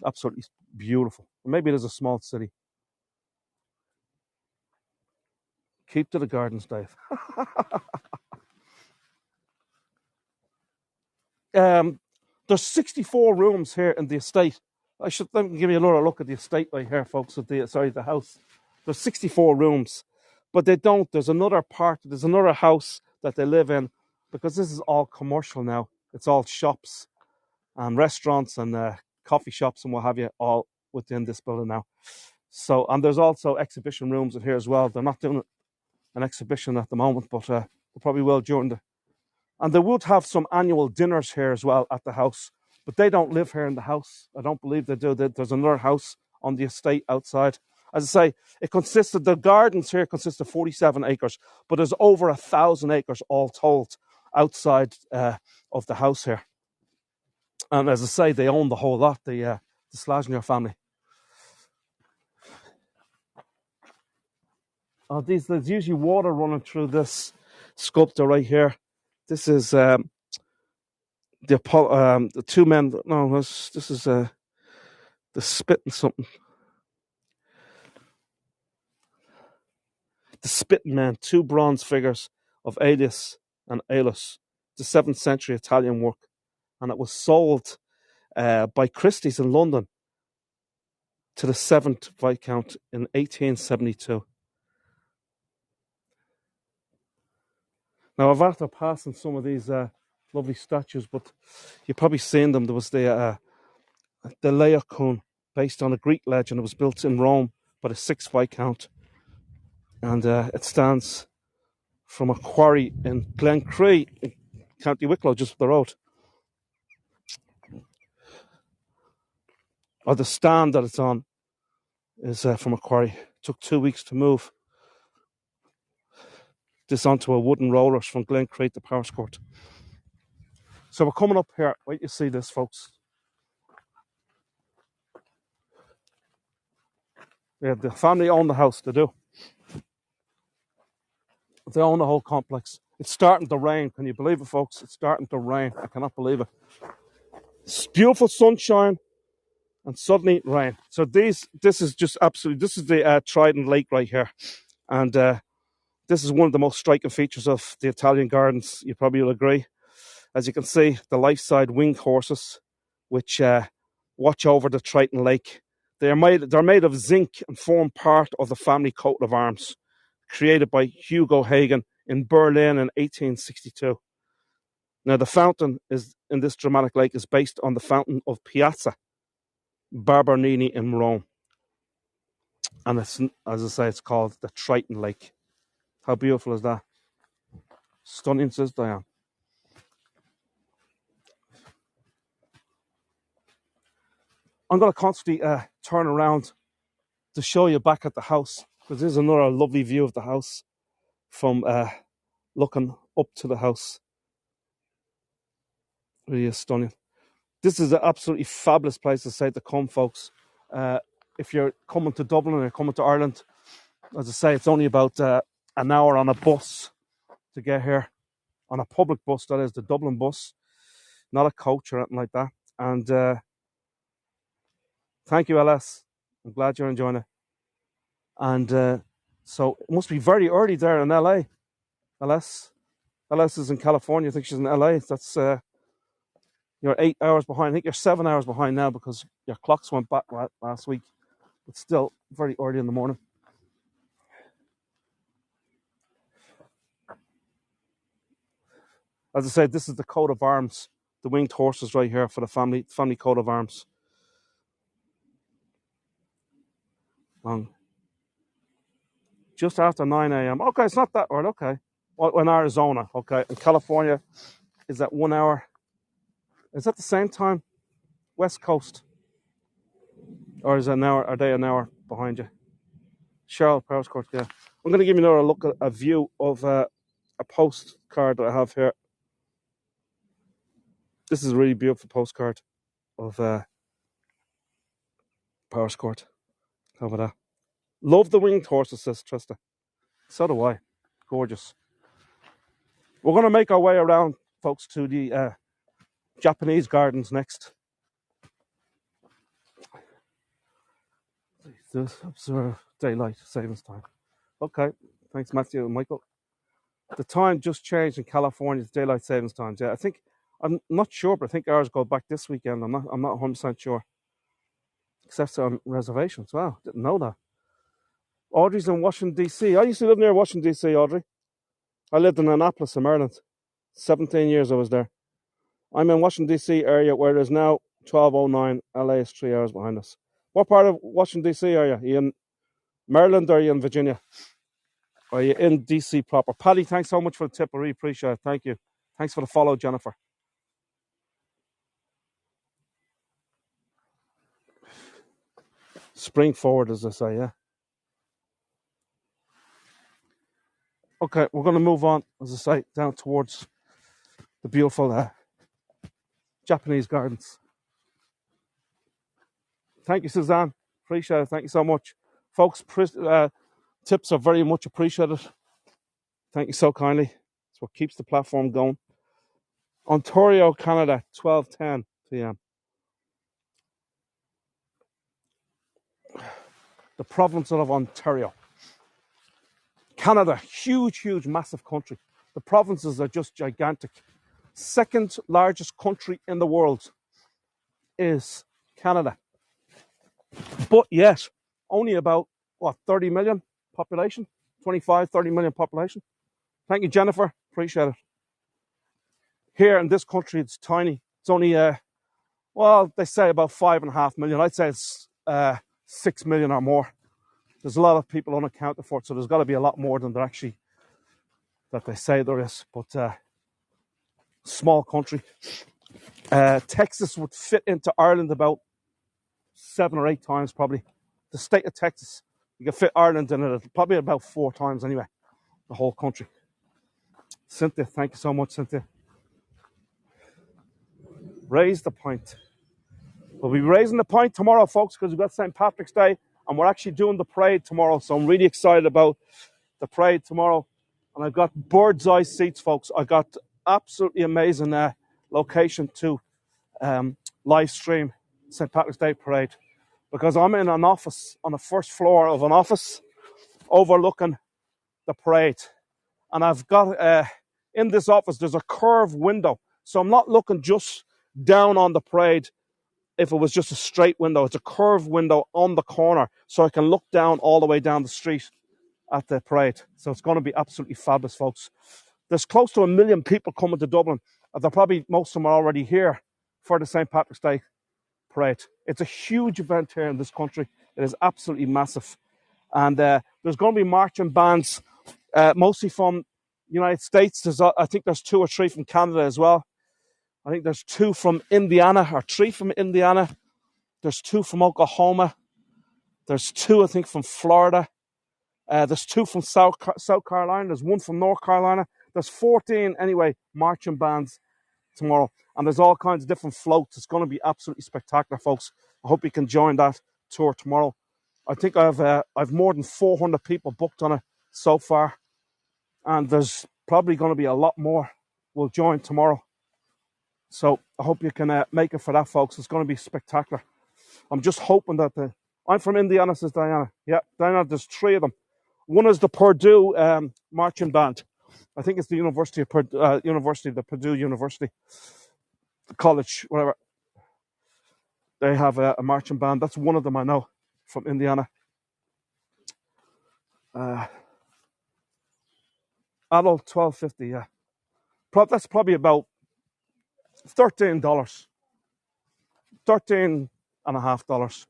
Absolutely beautiful. Maybe it is a small city. Keep to the gardens, Dave. There's 64 rooms here in the estate. I should give you another look at the estate right here, folks. The house. There's 64 rooms, but they don't. There's another house that they live in, because this is all commercial now. It's all shops and restaurants and coffee shops and what have you, all within this building now. So, and there's also exhibition rooms in here as well. They're not doing an exhibition at the moment, but they probably will during the. And they would have some annual dinners here as well at the house, but they don't live here in the house. I don't believe they do. There's another house on the estate outside. As I say, the gardens here consist of 47 acres, but there's over 1,000 acres all told outside of the house here. And as I say, they own the whole lot, the Slaznier family. There's usually water running through this sculpture right here. This is the two men. No, this is the spitting something. The spitting men, two bronze figures of Aeneas and Aulus, the 7th century Italian work, and it was sold by Christie's in London to the 7th Viscount in 1872. Now, I've after passing some of these lovely statues, but you've probably seen them. There was the Laocoon, based on a Greek legend. It was built in Rome by the 6th Viscount, and it stands from a quarry in Glencree, in County Wicklow, just up the road. Or the stand that it's on is from a quarry. It took 2 weeks to move this onto a wooden rollers from Glencree to Powerscourt. So we're coming up here. Wait, you see this, folks. Yeah, the family own the house. They do. They own the whole complex. It's starting to rain. Can you believe it, folks? It's starting to rain. I cannot believe it. It's beautiful sunshine and suddenly rain. So this is just absolutely. This is the Trident Lake right here, and this is one of the most striking features of the Italian gardens. You probably will agree. As you can see, the life-size winged horses, which watch over the Triton Lake. They're made of zinc and form part of the family coat of arms, created by Hugo Hagen in Berlin in 1862. Now, the fountain in this dramatic lake is based on the fountain of Piazza Barberini in Rome, and it's, as I say, it's called the Triton Lake. How beautiful is that? Stunning, says Diane. I'm going to constantly turn around to show you back at the house, because there's another lovely view of the house from looking up to the house. Really is stunning. This is an absolutely fabulous place to come, folks. If you're coming to Dublin or you're coming to Ireland, as I say, it's only about an hour on a bus to get here, on a public bus, that is, the Dublin bus, not a coach or anything like that. And thank you, LS. I'm glad you're enjoying it. And so it must be very early there in LA. LS is in California. I think she's in LA. That's you're 8 hours behind. I think you're 7 hours behind now because your clocks went back last week. It's still very early in the morning. As I said, this is the coat of arms, the winged horses right here for the family coat of arms. Just after 9 a.m. Okay, it's not that early. Okay. Well, in Arizona. Okay. In California, is that 1 hour? Is that the same time? West Coast? Or is it an hour? Are they an hour behind you? Charlotte, Powerscourt, yeah. I'm going to give you another look at a view of a postcard that I have here. This is a really beautiful postcard of Powerscourt. How about that? Love the winged horses, says Trista. So do I. Gorgeous. We're going to make our way around, folks, to the Japanese gardens next. Observe daylight savings time. Okay. Thanks, Matthew and Michael. The time just changed in California to daylight savings times. Yeah, I'm not sure, but I think ours go back this weekend. I'm not 100% sure. Except on reservations. Wow, didn't know that. Audrey's in Washington, D.C. I used to live near Washington, D.C., Audrey. I lived in Annapolis, in Maryland. 17 years I was there. I'm in Washington, D.C. area where there's now 12:09. LA is 3 hours behind us. What part of Washington, D.C. are you? Are you in Maryland or are you in Virginia? Or are you in D.C. proper? Paddy, thanks so much for the tip. I really appreciate it. Thank you. Thanks for the follow, Jennifer. Spring forward, as I say, yeah. Okay, we're going to move on, as I say, down towards the beautiful Japanese gardens. Thank you, Suzanne. Appreciate it. Thank you so much. Folks, tips are very much appreciated. Thank you so kindly. It's what keeps the platform going. Ontario, Canada, 12:10 p.m. The province of Ontario. Canada, huge, huge, massive country. The provinces are just gigantic. Second largest country in the world is Canada. But yet, only about, 30 million population? 25, 30 million population. Thank you, Jennifer. Appreciate it. Here in this country, it's tiny. It's only, they say about 5.5 million. I'd say it's 6 million or more. There's a lot of people unaccounted for, so there's got to be a lot more than that they say there is. But small country. Texas would fit into Ireland about 7 or 8 times, probably. The state of Texas, you can fit Ireland in it probably about 4 times anyway. The whole country. Cynthia, thank you so much, Cynthia. Raise the point. We'll be raising the point tomorrow, folks, because we've got St. Patrick's Day, and we're actually doing the parade tomorrow. So I'm really excited about the parade tomorrow. And I've got bird's eye seats, folks. I got absolutely amazing location to live stream St. Patrick's Day parade, because I'm in an office on the first floor of an office overlooking the parade. And I've got, in this office, there's a curved window. So I'm not looking just down on the parade if it was just a straight window. It's a curved window on the corner, so I can look down all the way down the street at the parade. So it's going to be absolutely fabulous, folks. There's close to 1 million people coming to Dublin. They're probably, most of them are already here for the St. Patrick's Day parade. It's a huge event here in this country. It is absolutely massive. And there's going to be marching bands, mostly from the United States. I think there's 2 or 3 from Canada as well. I think there's 2 from Indiana, or 3 from Indiana. There's 2 from Oklahoma. There's 2, I think, from Florida. There's 2 from South Carolina. There's 1 from North Carolina. There's 14, anyway, marching bands tomorrow. And there's all kinds of different floats. It's going to be absolutely spectacular, folks. I hope you can join that tour tomorrow. I think I've more than 400 people booked on it so far. And there's probably going to be a lot more will join tomorrow. So I hope you can make it for that, folks. It's going to be spectacular. I'm just hoping that I'm from Indiana, says Diana. Yeah, Diana, there's 3 of them. One is the Purdue marching band. I think it's the University of Purdue, the Purdue University College, whatever. They have a marching band. That's one of them I know from Indiana. Adult $12.50. Yeah, that's probably about $13, $13.50.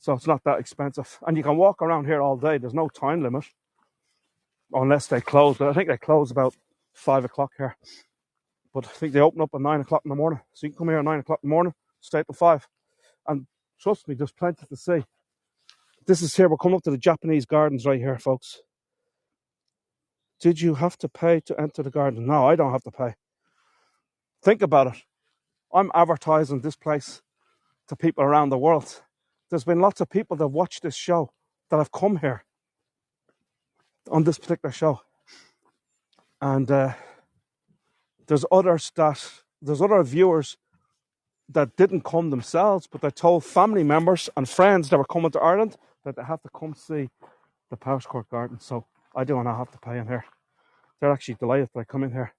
So it's not that expensive. And you can walk around here all day. There's no time limit. Unless they close. But I think they close about 5 o'clock here. But I think they open up at 9 o'clock in the morning. So you can come here at 9 o'clock in the morning, stay till 5. And trust me, there's plenty to see. This is here. We're coming up to the Japanese gardens right here, folks. Did you have to pay to enter the garden? No, I don't have to pay. Think about it. I'm advertising this place to people around the world. There's been lots of people that watch this show that have come here on this particular show. And there's other viewers that didn't come themselves, but they told family members and friends that were coming to Ireland that they have to come see the Powerscourt garden. So I do not have to pay in here. They're actually delighted that I come in here.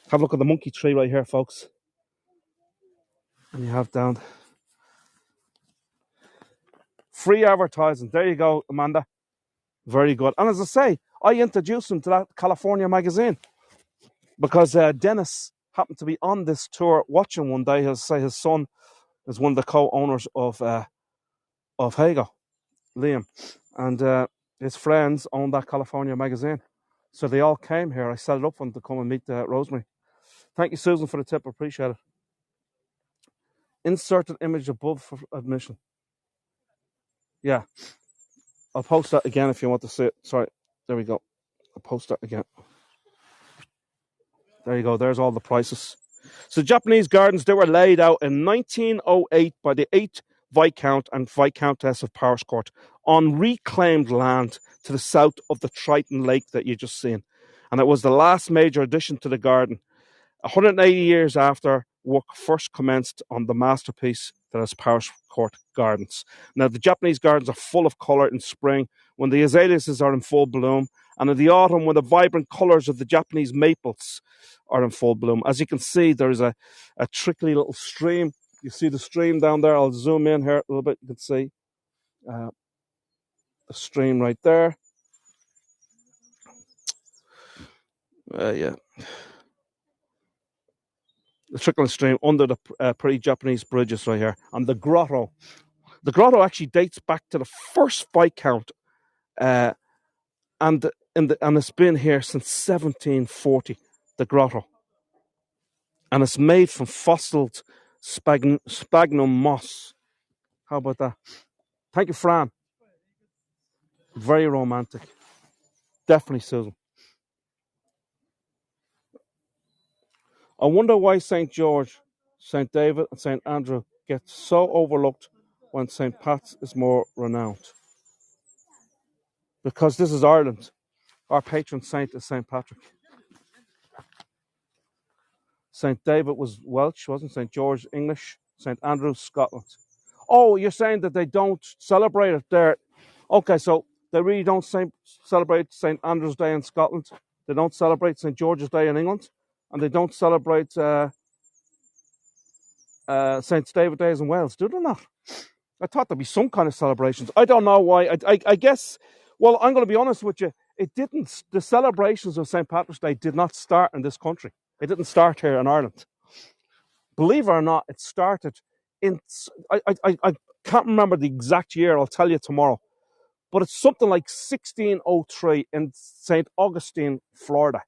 Have a look at the monkey tree right here, folks. And you have down free advertising. There you go, Amanda. Very good. And as I say, I introduced them to that California magazine because Dennis happened to be on this tour watching one day. His son is one of the co-owners of Hago, Liam, and his friends own that California magazine. So they all came here. I set it up for them to come and meet Rosemary. Thank you, Susan, for the tip. Appreciate it. Inserted image above for admission. Yeah. I'll post that again if you want to see it. Sorry. There we go. I'll post that again. There you go. There's all the prices. So Japanese gardens, they were laid out in 1908 by the 8th Viscount and Viscountess of Powerscourt on reclaimed land to the south of the Triton Lake that you just seen. And it was the last major addition to the garden. 180 years after work first commenced on the masterpiece that is Powerscourt Gardens. Now, the Japanese gardens are full of colour in spring when the azaleas are in full bloom, and in the autumn when the vibrant colours of the Japanese maples are in full bloom. As you can see, there is a trickly little stream. You see the stream down there. I'll zoom in here a little bit. You can see the stream right there. Yeah. The trickling stream under the pretty Japanese bridges right here. And the grotto. The grotto actually dates back to the first Viscount, and it's been here since 1740, the grotto. And it's made from fossiled sphagnum moss. How about that? Thank you, Fran. Very romantic. Definitely, Susan. I wonder why St. George, St. David, and St. Andrew get so overlooked when St. Pat's is more renowned. Because this is Ireland. Our patron saint is St. Patrick. St. David was Welsh, wasn't St. George English? St. Andrew, Scotland. Oh, you're saying that they don't celebrate it there. Okay, so they really don't celebrate St. Andrew's Day in Scotland. They don't celebrate St. George's Day in England. And they don't celebrate St. David's Day in Wales, do they not? I thought there'd be some kind of celebrations. I don't know why. I guess, well, I'm going to be honest with you. The celebrations of St. Patrick's Day did not start in this country. It didn't start here in Ireland. Believe it or not, it started in, I can't remember the exact year, I'll tell you tomorrow, but it's something like 1603 in St. Augustine, Florida.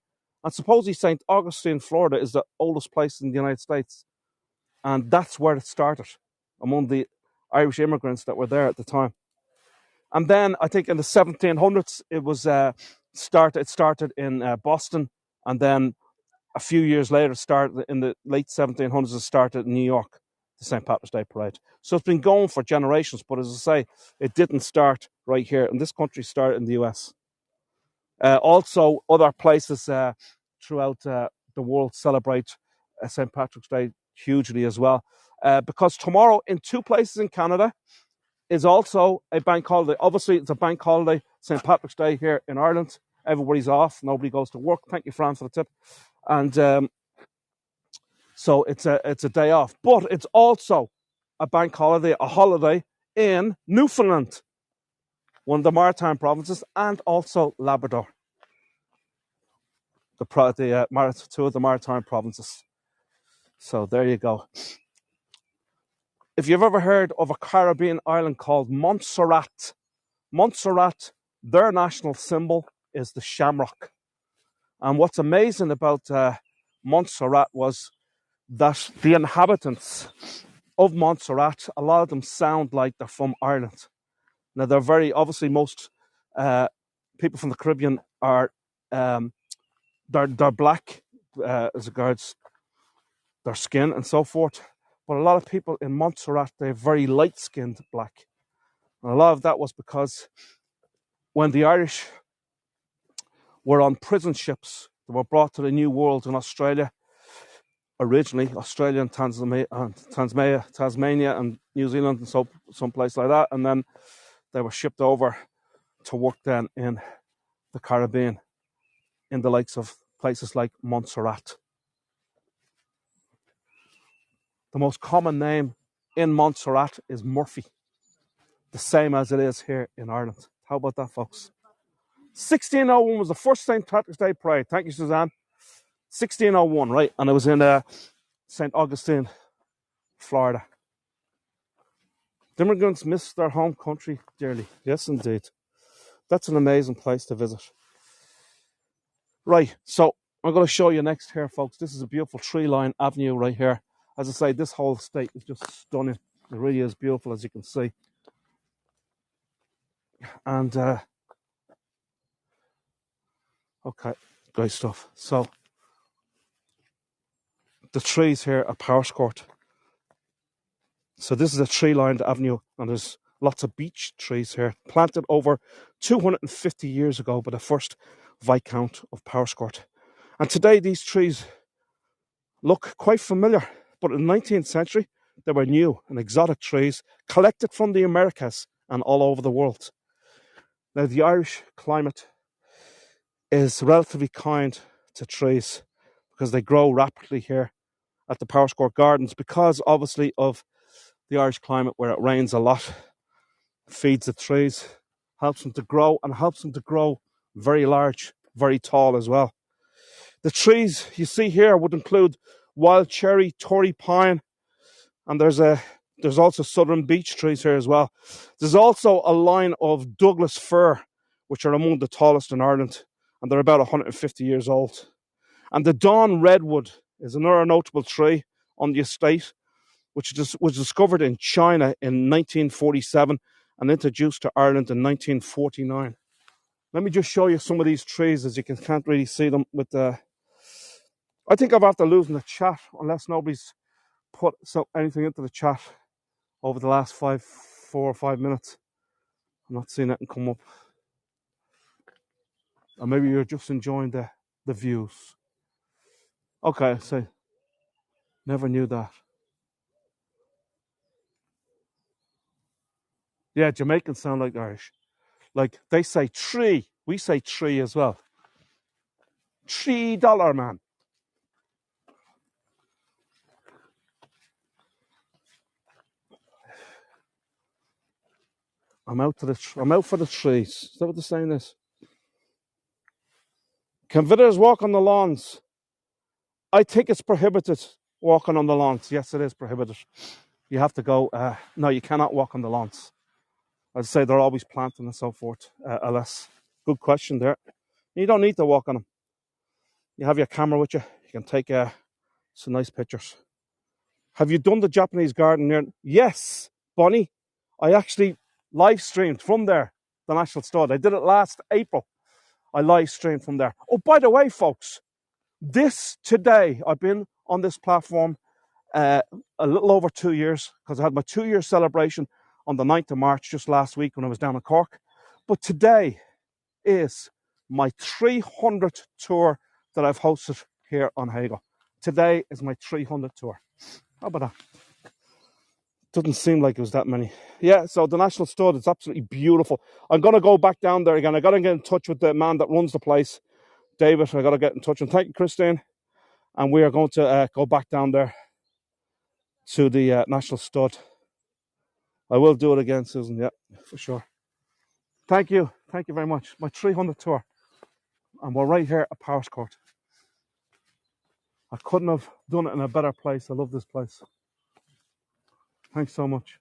And supposedly St. Augustine, Florida is the oldest place in the United States. And that's where it started, among the Irish immigrants that were there at the time. And then I think in the 1700s, it started in Boston, and then a few years later, in the late 1700s, it started in New York, the St. Patrick's Day Parade. So it's been going for generations, but as I say, it didn't start right here. In this country, it started in the US. Also, other places throughout the world celebrate St. Patrick's Day hugely as well. Because tomorrow, in 2 places in Canada, is also a bank holiday. Obviously, it's a bank holiday, St. Patrick's Day here in Ireland. Everybody's off. Nobody goes to work. Thank you, Fran, for the tip. And so it's a day off. But it's also a bank holiday, a holiday in Newfoundland, one of the maritime provinces, and also Labrador, two of the maritime provinces. So there you go. If you've ever heard of a Caribbean island called Montserrat, their national symbol is the shamrock. And what's amazing about Montserrat was that the inhabitants of Montserrat, a lot of them sound like they're from Ireland. Now, they're very, obviously, most people from the Caribbean are, they're black as regards their skin and so forth. But a lot of people in Montserrat, they're very light-skinned black. And a lot of that was because when the Irish were on prison ships, they were brought to the New World in Australia, originally Australia and Tasmania and New Zealand and so someplace like that, and then they were shipped over to work then in the Caribbean, in the likes of places like Montserrat. The most common name in Montserrat is Murphy, the same as it is here in Ireland. How about that, folks? 1601 was the first St. Patrick's Day parade. Thank you, Suzanne. 1601, right? And it was in St. Augustine, Florida. The immigrants miss their home country dearly. Yes, indeed. That's an amazing place to visit. Right, so I'm going to show you next here, folks. This is a beautiful tree-lined avenue right here. As I say, this whole estate is just stunning. It really is beautiful, as you can see. And, okay, great stuff. So, the trees here are Powerscourt. So this is a tree-lined avenue, and there's lots of beech trees here, planted over 250 years ago by the first Viscount of Powerscourt. And today these trees look quite familiar, but in the 19th century they were new and exotic trees collected from the Americas and all over the world. Now the Irish climate is relatively kind to trees because they grow rapidly here at the Powerscourt Gardens, because obviously of the Irish climate where it rains a lot, feeds the trees, helps them to grow, and helps them to grow very large, very tall as well. The trees you see here would include wild cherry, Tory pine, and there's also southern beech trees here as well. There's also a line of Douglas fir, which are among the tallest in Ireland, and they're about 150 years old. And the Dawn redwood is another notable tree on the estate, which was discovered in China in 1947 and introduced to Ireland in 1949. Let me just show you some of these trees, as you can't really see them with the... I think I'm after losing the chat, unless nobody's put anything into the chat over the last 4 or 5 minutes. I'm not seeing anything come up. Or maybe you're just enjoying the views. Okay, so never knew that. Yeah, Jamaicans sound like Irish. Like, they say tree. We say tree as well. $3, man. I'm out for the trees. Is that what the saying is? Can visitors walk on the lawns? I think it's prohibited walking on the lawns. Yes, it is prohibited. You have to go. No, you cannot walk on the lawns. I'd say they're always planting and so forth. Alas, good question there. You don't need to walk on them. You have your camera with you. You can take some nice pictures. Have you done the Japanese garden there? Yes, Bonnie. I actually live streamed from there, the National Stud. I did it last April. I live streamed from there. Oh, by the way, folks, today I've been on this platform a little over 2 years, because I had my 2-year celebration on the 9th of March just last week when I was down in Cork. But today is my 300th tour that I've hosted here on Hagel. Today is my 300th tour. How about that? Doesn't seem like it was that many. Yeah, so the National Stud is absolutely beautiful. I'm going to go back down there again. I got to get in touch with the man that runs the place, David. I got to get in touch. And thank you, Christine. And we are going to go back down there to the National Stud. I will do it again, Susan. Yeah, for sure. Thank you. Thank you very much. My 300th tour. And we're right here at Powerscourt. I couldn't have done it in a better place. I love this place. Thanks so much.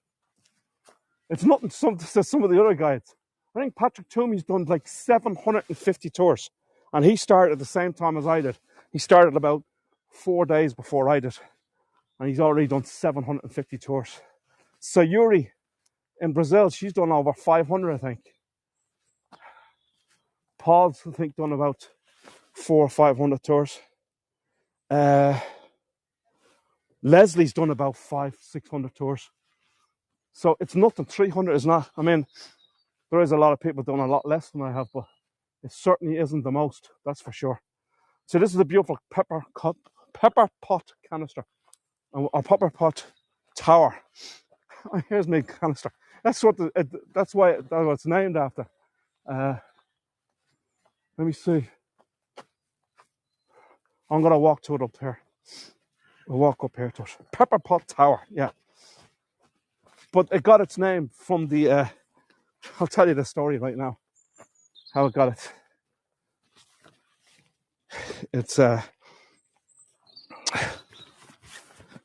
It's nothing to some of the other guides. I think Patrick Toomey's done like 750 tours. And he started at the same time as I did. He started about 4 days before I did. And he's already done 750 tours. Sayuri in Brazil, she's done over 500, I think. Paul's, I think, done about 400 or 500 tours. Leslie's done about 500-600 tours. So it's nothing. 300 is not. I mean, there is a lot of people doing a lot less than I have, but it certainly isn't the most. That's for sure. So this is a beautiful pepper pot canister, or pepper pot tower. Here's my canister. That's why it's named after. Let me see. I'm gonna walk to it up here. I'll walk up here to it. Pepper pot tower. Yeah. But it got its name from the. I'll tell you the story right now. How it got it. It's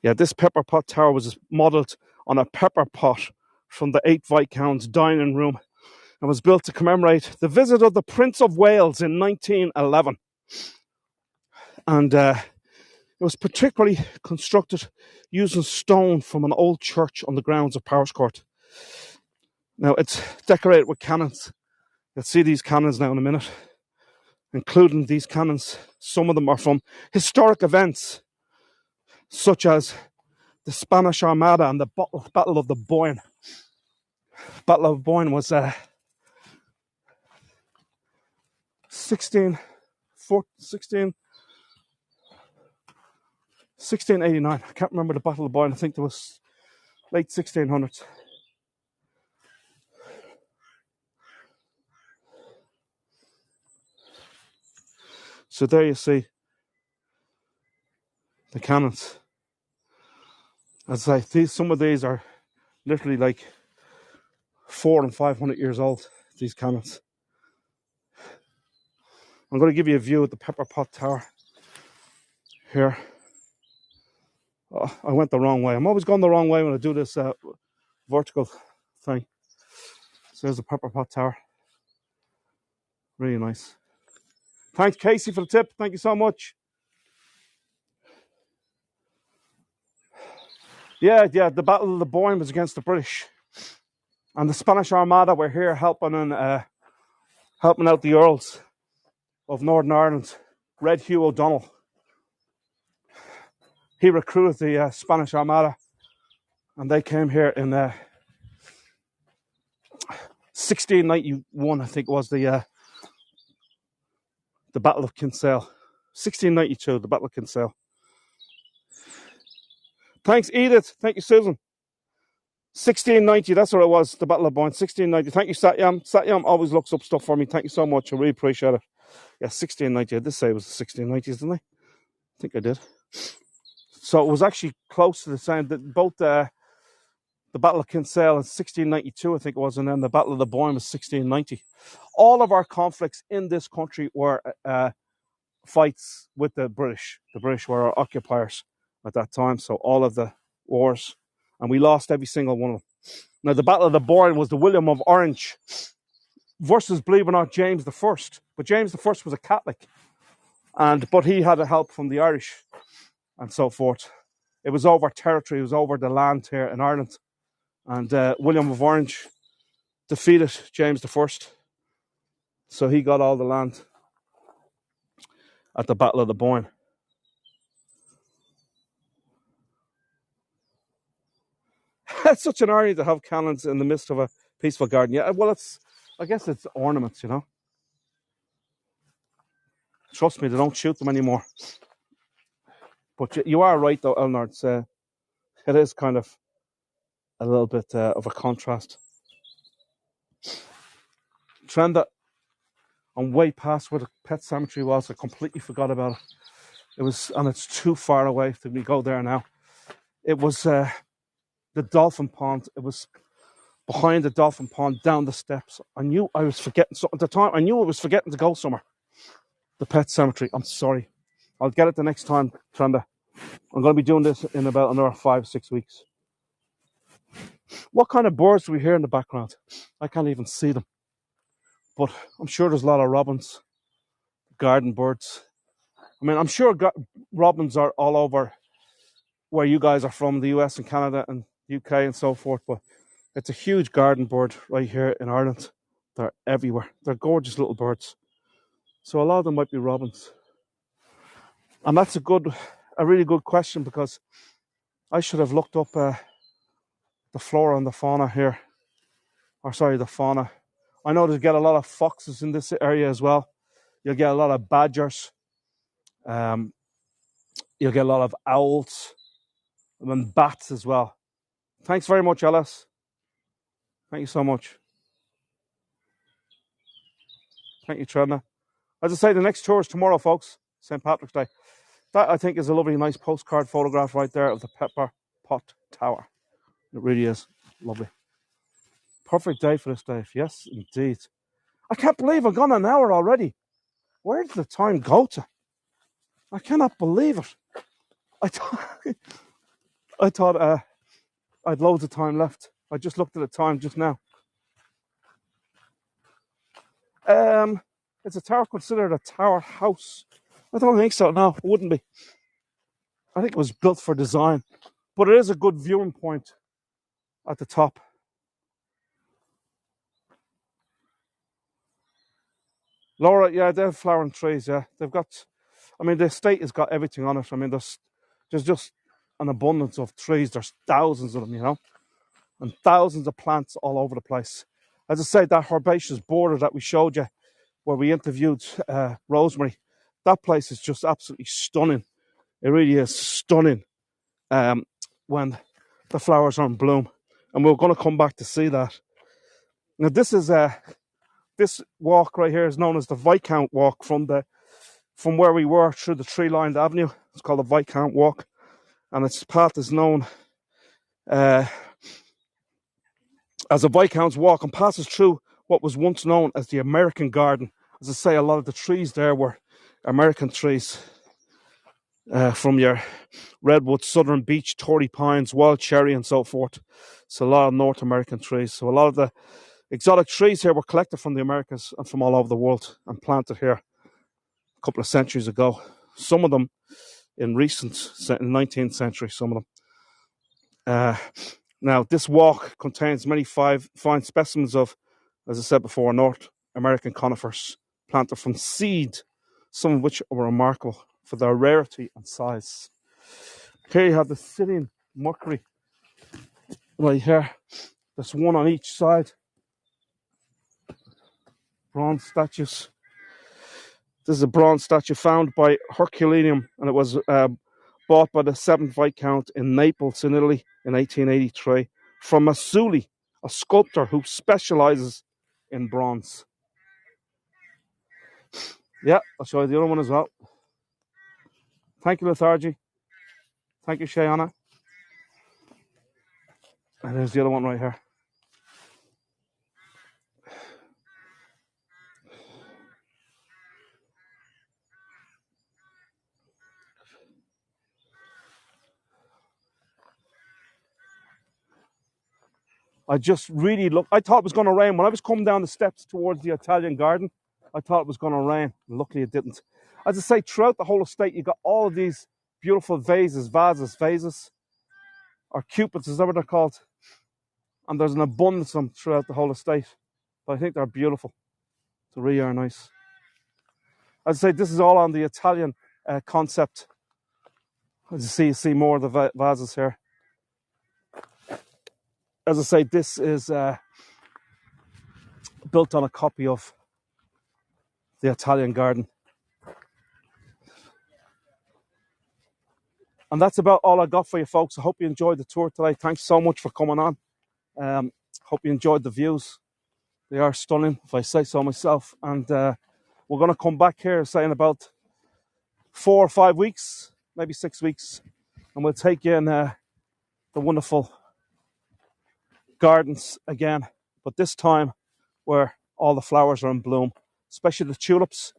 Yeah, this pepper pot tower was modelled on a pepper pot from the 8th Viscount's dining room and was built to commemorate the visit of the Prince of Wales in 1911. And it was particularly constructed using stone from an old church on the grounds of Powerscourt. Now, it's decorated with cannons. You'll see these cannons now in a minute, including these cannons. Some of them are from historic events, such as the Spanish Armada and the Battle of the Boyne. Battle of Boyne was 1689. I can't remember the Battle of Boyne. I think it was late 1600s. So there you see the cannons. As I say, some of these are literally like 400 and 500 years old, these cannons. I'm going to give you a view of the Pepper Pot Tower here. Oh, I went the wrong way. I'm always going the wrong way when I do this vertical thing. So there's the Pepper Pot Tower. Really nice. Thanks, Casey, for the tip. Thank you so much. Yeah, the Battle of the Boyne was against the British. And the Spanish Armada were here helping out the Earls of Northern Ireland. Red Hugh O'Donnell. He recruited the Spanish Armada, and they came here in 1691, I think was the Battle of Kinsale. 1692, the Battle of Kinsale. Thanks, Edith. Thank you, Susan. 1690, that's what it was, the Battle of Boyne, 1690. Thank you, Satyam. Satyam always looks up stuff for me. Thank you so much. I really appreciate it. Yeah, 1690. I did say it was the 1690s, didn't I? I think I did. So it was actually close to the same. Both the Battle of Kinsale in 1692, I think it was, and then the Battle of the Boyne was 1690. All of our conflicts in this country were fights with the British. The British were our occupiers at that time, so all of the wars, and we lost every single one of them. Now, the Battle of the Boyne was the William of Orange versus, believe it or not, James I. But James I was a Catholic, but he had help from the Irish and so forth. It was over territory, it was over the land here in Ireland. And William of Orange defeated James I. So he got all the land at the Battle of the Boyne. It's such an irony to have cannons in the midst of a peaceful garden. Yeah, well, I guess it's ornaments, you know. Trust me, they don't shoot them anymore. But you are right, though, Elnard. It is kind of a little bit of a contrast. Trenda, I'm way past where the pet cemetery was. I completely forgot about it. And it's too far away to me go there now. It was the dolphin pond. It was behind the dolphin pond, down the steps. I knew I was forgetting something at the time. I knew I was forgetting to go somewhere. The pet cemetery. I'm sorry. I'll get it the next time, Trenda. I'm going to be doing this in about another 5-6 weeks. What kind of birds do we hear in the background? I can't even see them. But I'm sure there's a lot of robins, garden birds. I mean, I'm sure robins are all over where you guys are from, the US and Canada and UK and so forth. But it's a huge garden bird right here in Ireland. They're everywhere. They're gorgeous little birds. So a lot of them might be robins. And that's a really good question, because I should have looked up the flora and the fauna here. Or sorry, the fauna. I know they get a lot of foxes in this area as well. You'll get a lot of badgers. You'll get a lot of owls and bats as well. Thanks very much, Ellis. Thank you so much. Thank you, Trina. As I say, the next tour is tomorrow, folks. St. Patrick's Day. That, I think, is a lovely, nice postcard photograph right there of the Pepper Pot Tower. It really is lovely. Perfect day for this, Dave. Yes, indeed. I can't believe I've gone an hour already. Where did the time go to? I cannot believe it. I thought I'd loads of time left. I just looked at the time just now. Is a tower considered a tower house? I don't think so. No, it wouldn't be. I think it was built for design, but it is a good viewing point at the top. Laura, yeah, they have flowering trees. Yeah, they've got. I mean, the estate has got everything on it. I mean, there's just an abundance of trees. There's thousands of them, you know, and thousands of plants all over the place. As I say, that herbaceous border that we showed you, where we interviewed Rosemary, that place is just absolutely stunning. It really is stunning when the flowers are in bloom, and we're going to come back to see that. Now, this walk right here is known as the Viscount Walk from where we were through the tree-lined avenue. It's called the Viscount Walk, and its path is known as a Viscount's Walk and passes through what was once known as the American Garden. As I say, a lot of the trees there were American trees, from your redwood, southern beech, Tory pines, wild cherry, and so forth. So a lot of North American trees. So a lot of the exotic trees here were collected from the Americas and from all over the world and planted here a couple of centuries ago. Some of them in 19th century, some of them. Now, this walk contains many fine specimens of, as I said before, North American conifers planted from seed, some of which are remarkable for their rarity and size. Here you have the Scythian Mercury right here. There's one on each side. Bronze statues. This is a bronze statue found by Herculaneum, and it was bought by the 7th Viscount in Naples in Italy in 1883 from Masuli, a sculptor who specializes in bronze. Yeah, I'll show you the other one as well. Thank you, Lethargy. Thank you, Shayana. And there's the other one right here. I just really looked. I thought it was going to rain. When I was coming down the steps towards the Italian garden, I thought it was going to rain. Luckily, it didn't. As I say, throughout the whole estate, you got all of these beautiful vases, or cupids, is that what they're called? And there's an abundance of them throughout the whole estate. But I think they're beautiful. They really are nice. As I say, this is all on the Italian concept. As you see more of the vases here. As I say, this is built on a copy of the Italian garden. And that's about all I got for you, folks. I hope you enjoyed the tour today. Thanks so much for coming on. Hope you enjoyed the views. They are stunning, if I say so myself. And we're going to come back here, say, in about 4 or 5 weeks, maybe 6 weeks. And we'll take you in the wonderful gardens again. But this time, where all the flowers are in bloom, especially the tulips.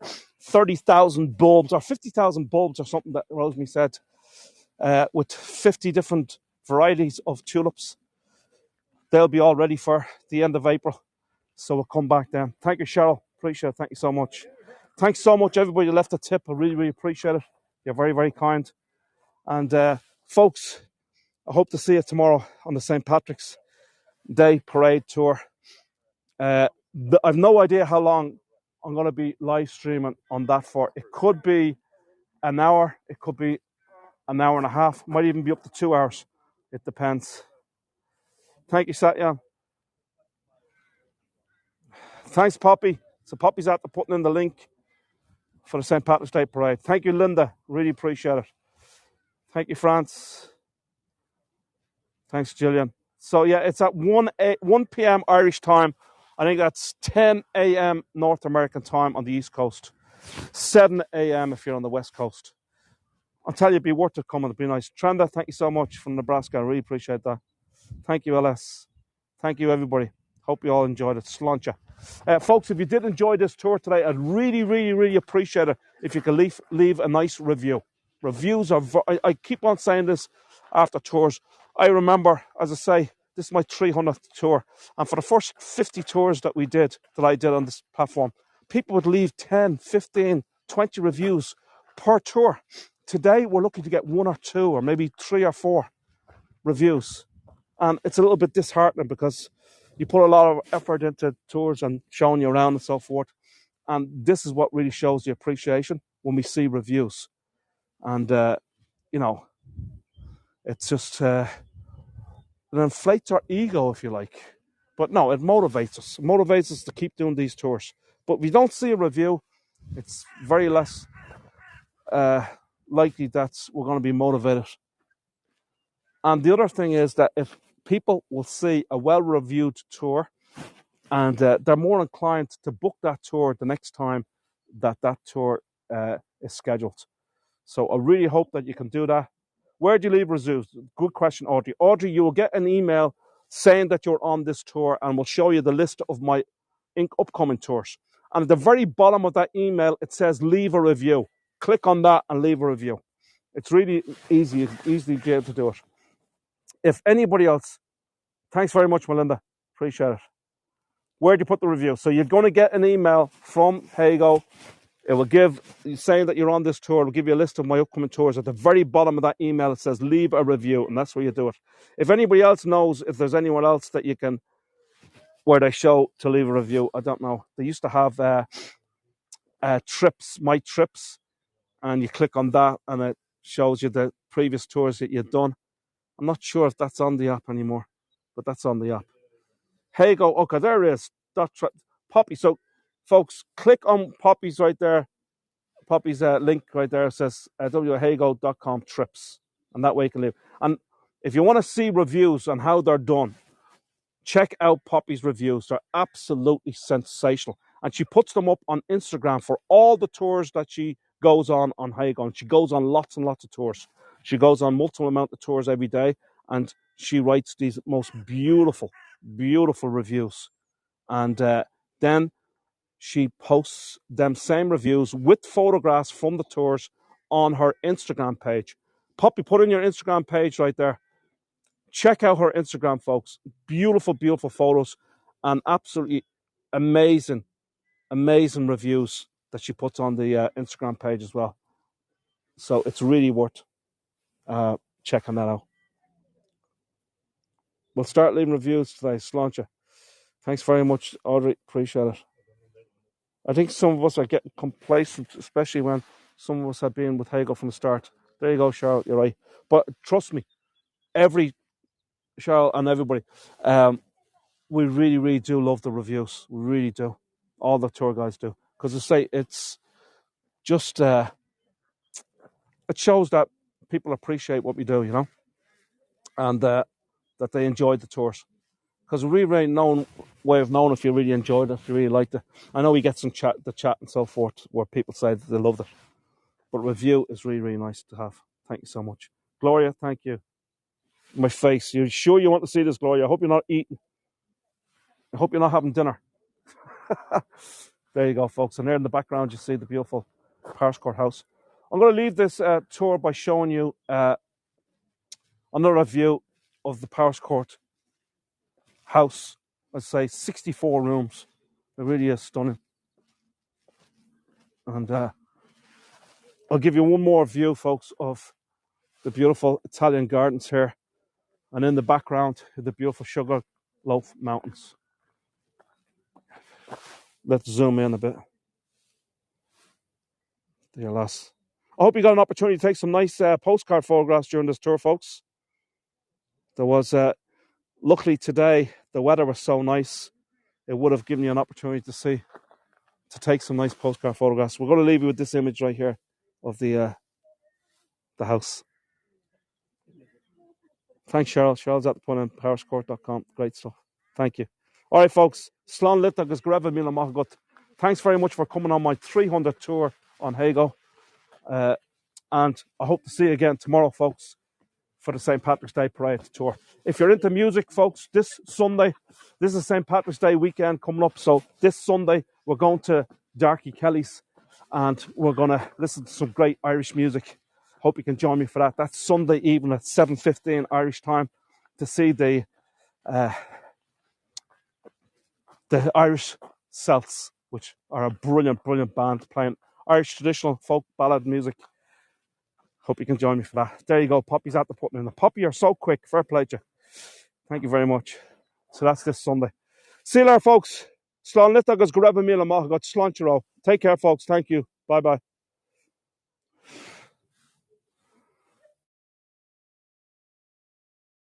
30,000 bulbs, or 50,000 bulbs, or something that Rosemary said, with 50 different varieties of tulips. They'll be all ready for the end of April. So we'll come back then. Thank you, Cheryl. Appreciate it. Thank you so much. Thanks so much, everybody who left a tip. I really, really appreciate it. You're very, very kind. And folks, I hope to see you tomorrow on the St. Patrick's Day Parade Tour. I've no idea how long I'm going to be live streaming on that for. It could be an hour. It could be an hour and a half. Might even be up to 2 hours. It depends. Thank you, Satya. Thanks, Poppy. So Poppy's after putting in the link for the St. Patrick's Day Parade. Thank you, Linda. Really appreciate it. Thank you, France. Thanks, Gillian. So, yeah, it's at 1 p.m. Irish time. I think that's 10 a.m. North American time on the East Coast. 7 a.m. if you're on the West Coast. I'll tell you, it'd be worth it coming. It'd be nice. Trenda, thank you so much from Nebraska. I really appreciate that. Thank you, LS. Thank you, everybody. Hope you all enjoyed it. Sláinte. Folks, if you did enjoy this tour today, I'd really, really, really appreciate it if you could leave a nice review. Reviews are, I keep on saying this, after tours. I remember, as I say, this is my 300th tour. And for the first 50 tours that I did on this platform, people would leave 10, 15, 20 reviews per tour. Today, we're looking to get 1 or 2 or maybe 3 or 4 reviews. And it's a little bit disheartening because you put a lot of effort into tours and showing you around and so forth. And this is what really shows the appreciation when we see reviews. And, it's just, it inflates our ego, if you like. But no, it motivates us. It motivates us to keep doing these tours. But if we don't see a review, it's very less likely that we're going to be motivated. And the other thing is that if people will see a well-reviewed tour, and they're more inclined to book that tour the next time that tour is scheduled. So I really hope that you can do that. Where do you leave reviews? Good question, Audrey. Audrey, you will get an email saying that you're on this tour, and we'll show you the list of my upcoming tours. And at the very bottom of that email, it says leave a review. Click on that and leave a review. It's really easy. You can easily be able to do it. If anybody else, thanks very much, Melinda. Appreciate it. Where do you put the review? So you're going to get an email from Hago. It will give, saying that you're on this tour, it will give you a list of my upcoming tours. At the very bottom of that email, it says leave a review, and that's where you do it. If anybody else knows, if there's anyone else that you can, where they show to leave a review, I don't know. They used to have trips, my trips, and you click on that, and it shows you the previous tours that you've done. I'm not sure if that's on the app anymore, but that's on the app. Hago, okay, there it is. Poppy. So, folks, click on Poppy's right there. Poppy's link right there says whago.com trips, and that way you can leave. And if you want to see reviews on how they're done, check out Poppy's reviews. They're absolutely sensational, and she puts them up on Instagram for all the tours that she goes on Hago. And she goes on lots and lots of tours. She goes on multiple amount of tours every day, and she writes these most beautiful reviews. And then she posts them same reviews with photographs from the tours on her Instagram page. Poppy, put in your Instagram page right there. Check out her Instagram, folks. Beautiful photos and absolutely amazing reviews that she puts on the Instagram page as well. So it's really worth checking that out. We'll start leaving reviews today. Sláinte. Thanks very much, Audrey. Appreciate it. I think some of us are getting complacent, especially when some of us have been with Hago from the start. There you go, Cheryl. You're right. But trust me, Cheryl and everybody, we really do love the reviews. We really do. All the tour guides do. Because I say it's just, it shows that people appreciate what we do, you know, and that they enjoyed the tours. Because we really know way of knowing if you really enjoyed it, if you really liked it. I know we get some chat and so forth where people say that they loved it. But review is really nice to have. Thank you so much. Gloria, thank you. My face. You sure you want to see this, Gloria? I hope you're not eating. I hope you're not having dinner. There you go, folks. And there in the background, you see the beautiful Powerscourt house. I'm going to leave this tour by showing you another view of the Powerscourt house. I'd say 64 rooms. It really is stunning. And I'll give you one more view, folks, of the beautiful Italian gardens here. And in the background, the beautiful Sugarloaf Mountains. Let's zoom in a bit. Dear lass. I hope you got an opportunity to take some nice postcard photographs during this tour, folks. There was, luckily today, the weather was so nice, it would have given you an opportunity to take some nice postcard photographs. We're going to leave you with this image right here of the house. Thanks, Cheryl. Cheryl's at the point on powerscourt.com. Great stuff. Thank you. All right, folks. Slán lit agus greva míle maith agat. Thanks very much for coming on my 300 tour on Hago. And I hope to see you again tomorrow, folks, for the St. Patrick's Day Parade tour. If you're into music, folks, this Sunday, this is St. Patrick's Day weekend coming up. So this Sunday, we're going to Darky Kelly's and we're going to listen to some great Irish music. Hope you can join me for that. That's Sunday evening at 7:15 Irish time to see the Irish Celts, which are a brilliant, brilliant band playing Irish traditional folk ballad music. Hope you can join me for that. There you go. Poppy's at the putting in. The Poppy, you're so quick. Fair play to you. Thank you very much. So that's this Sunday. See you later, folks. Slán lit agus go raibh míle amach go sláinte. Take care, folks. Thank you. Bye-bye.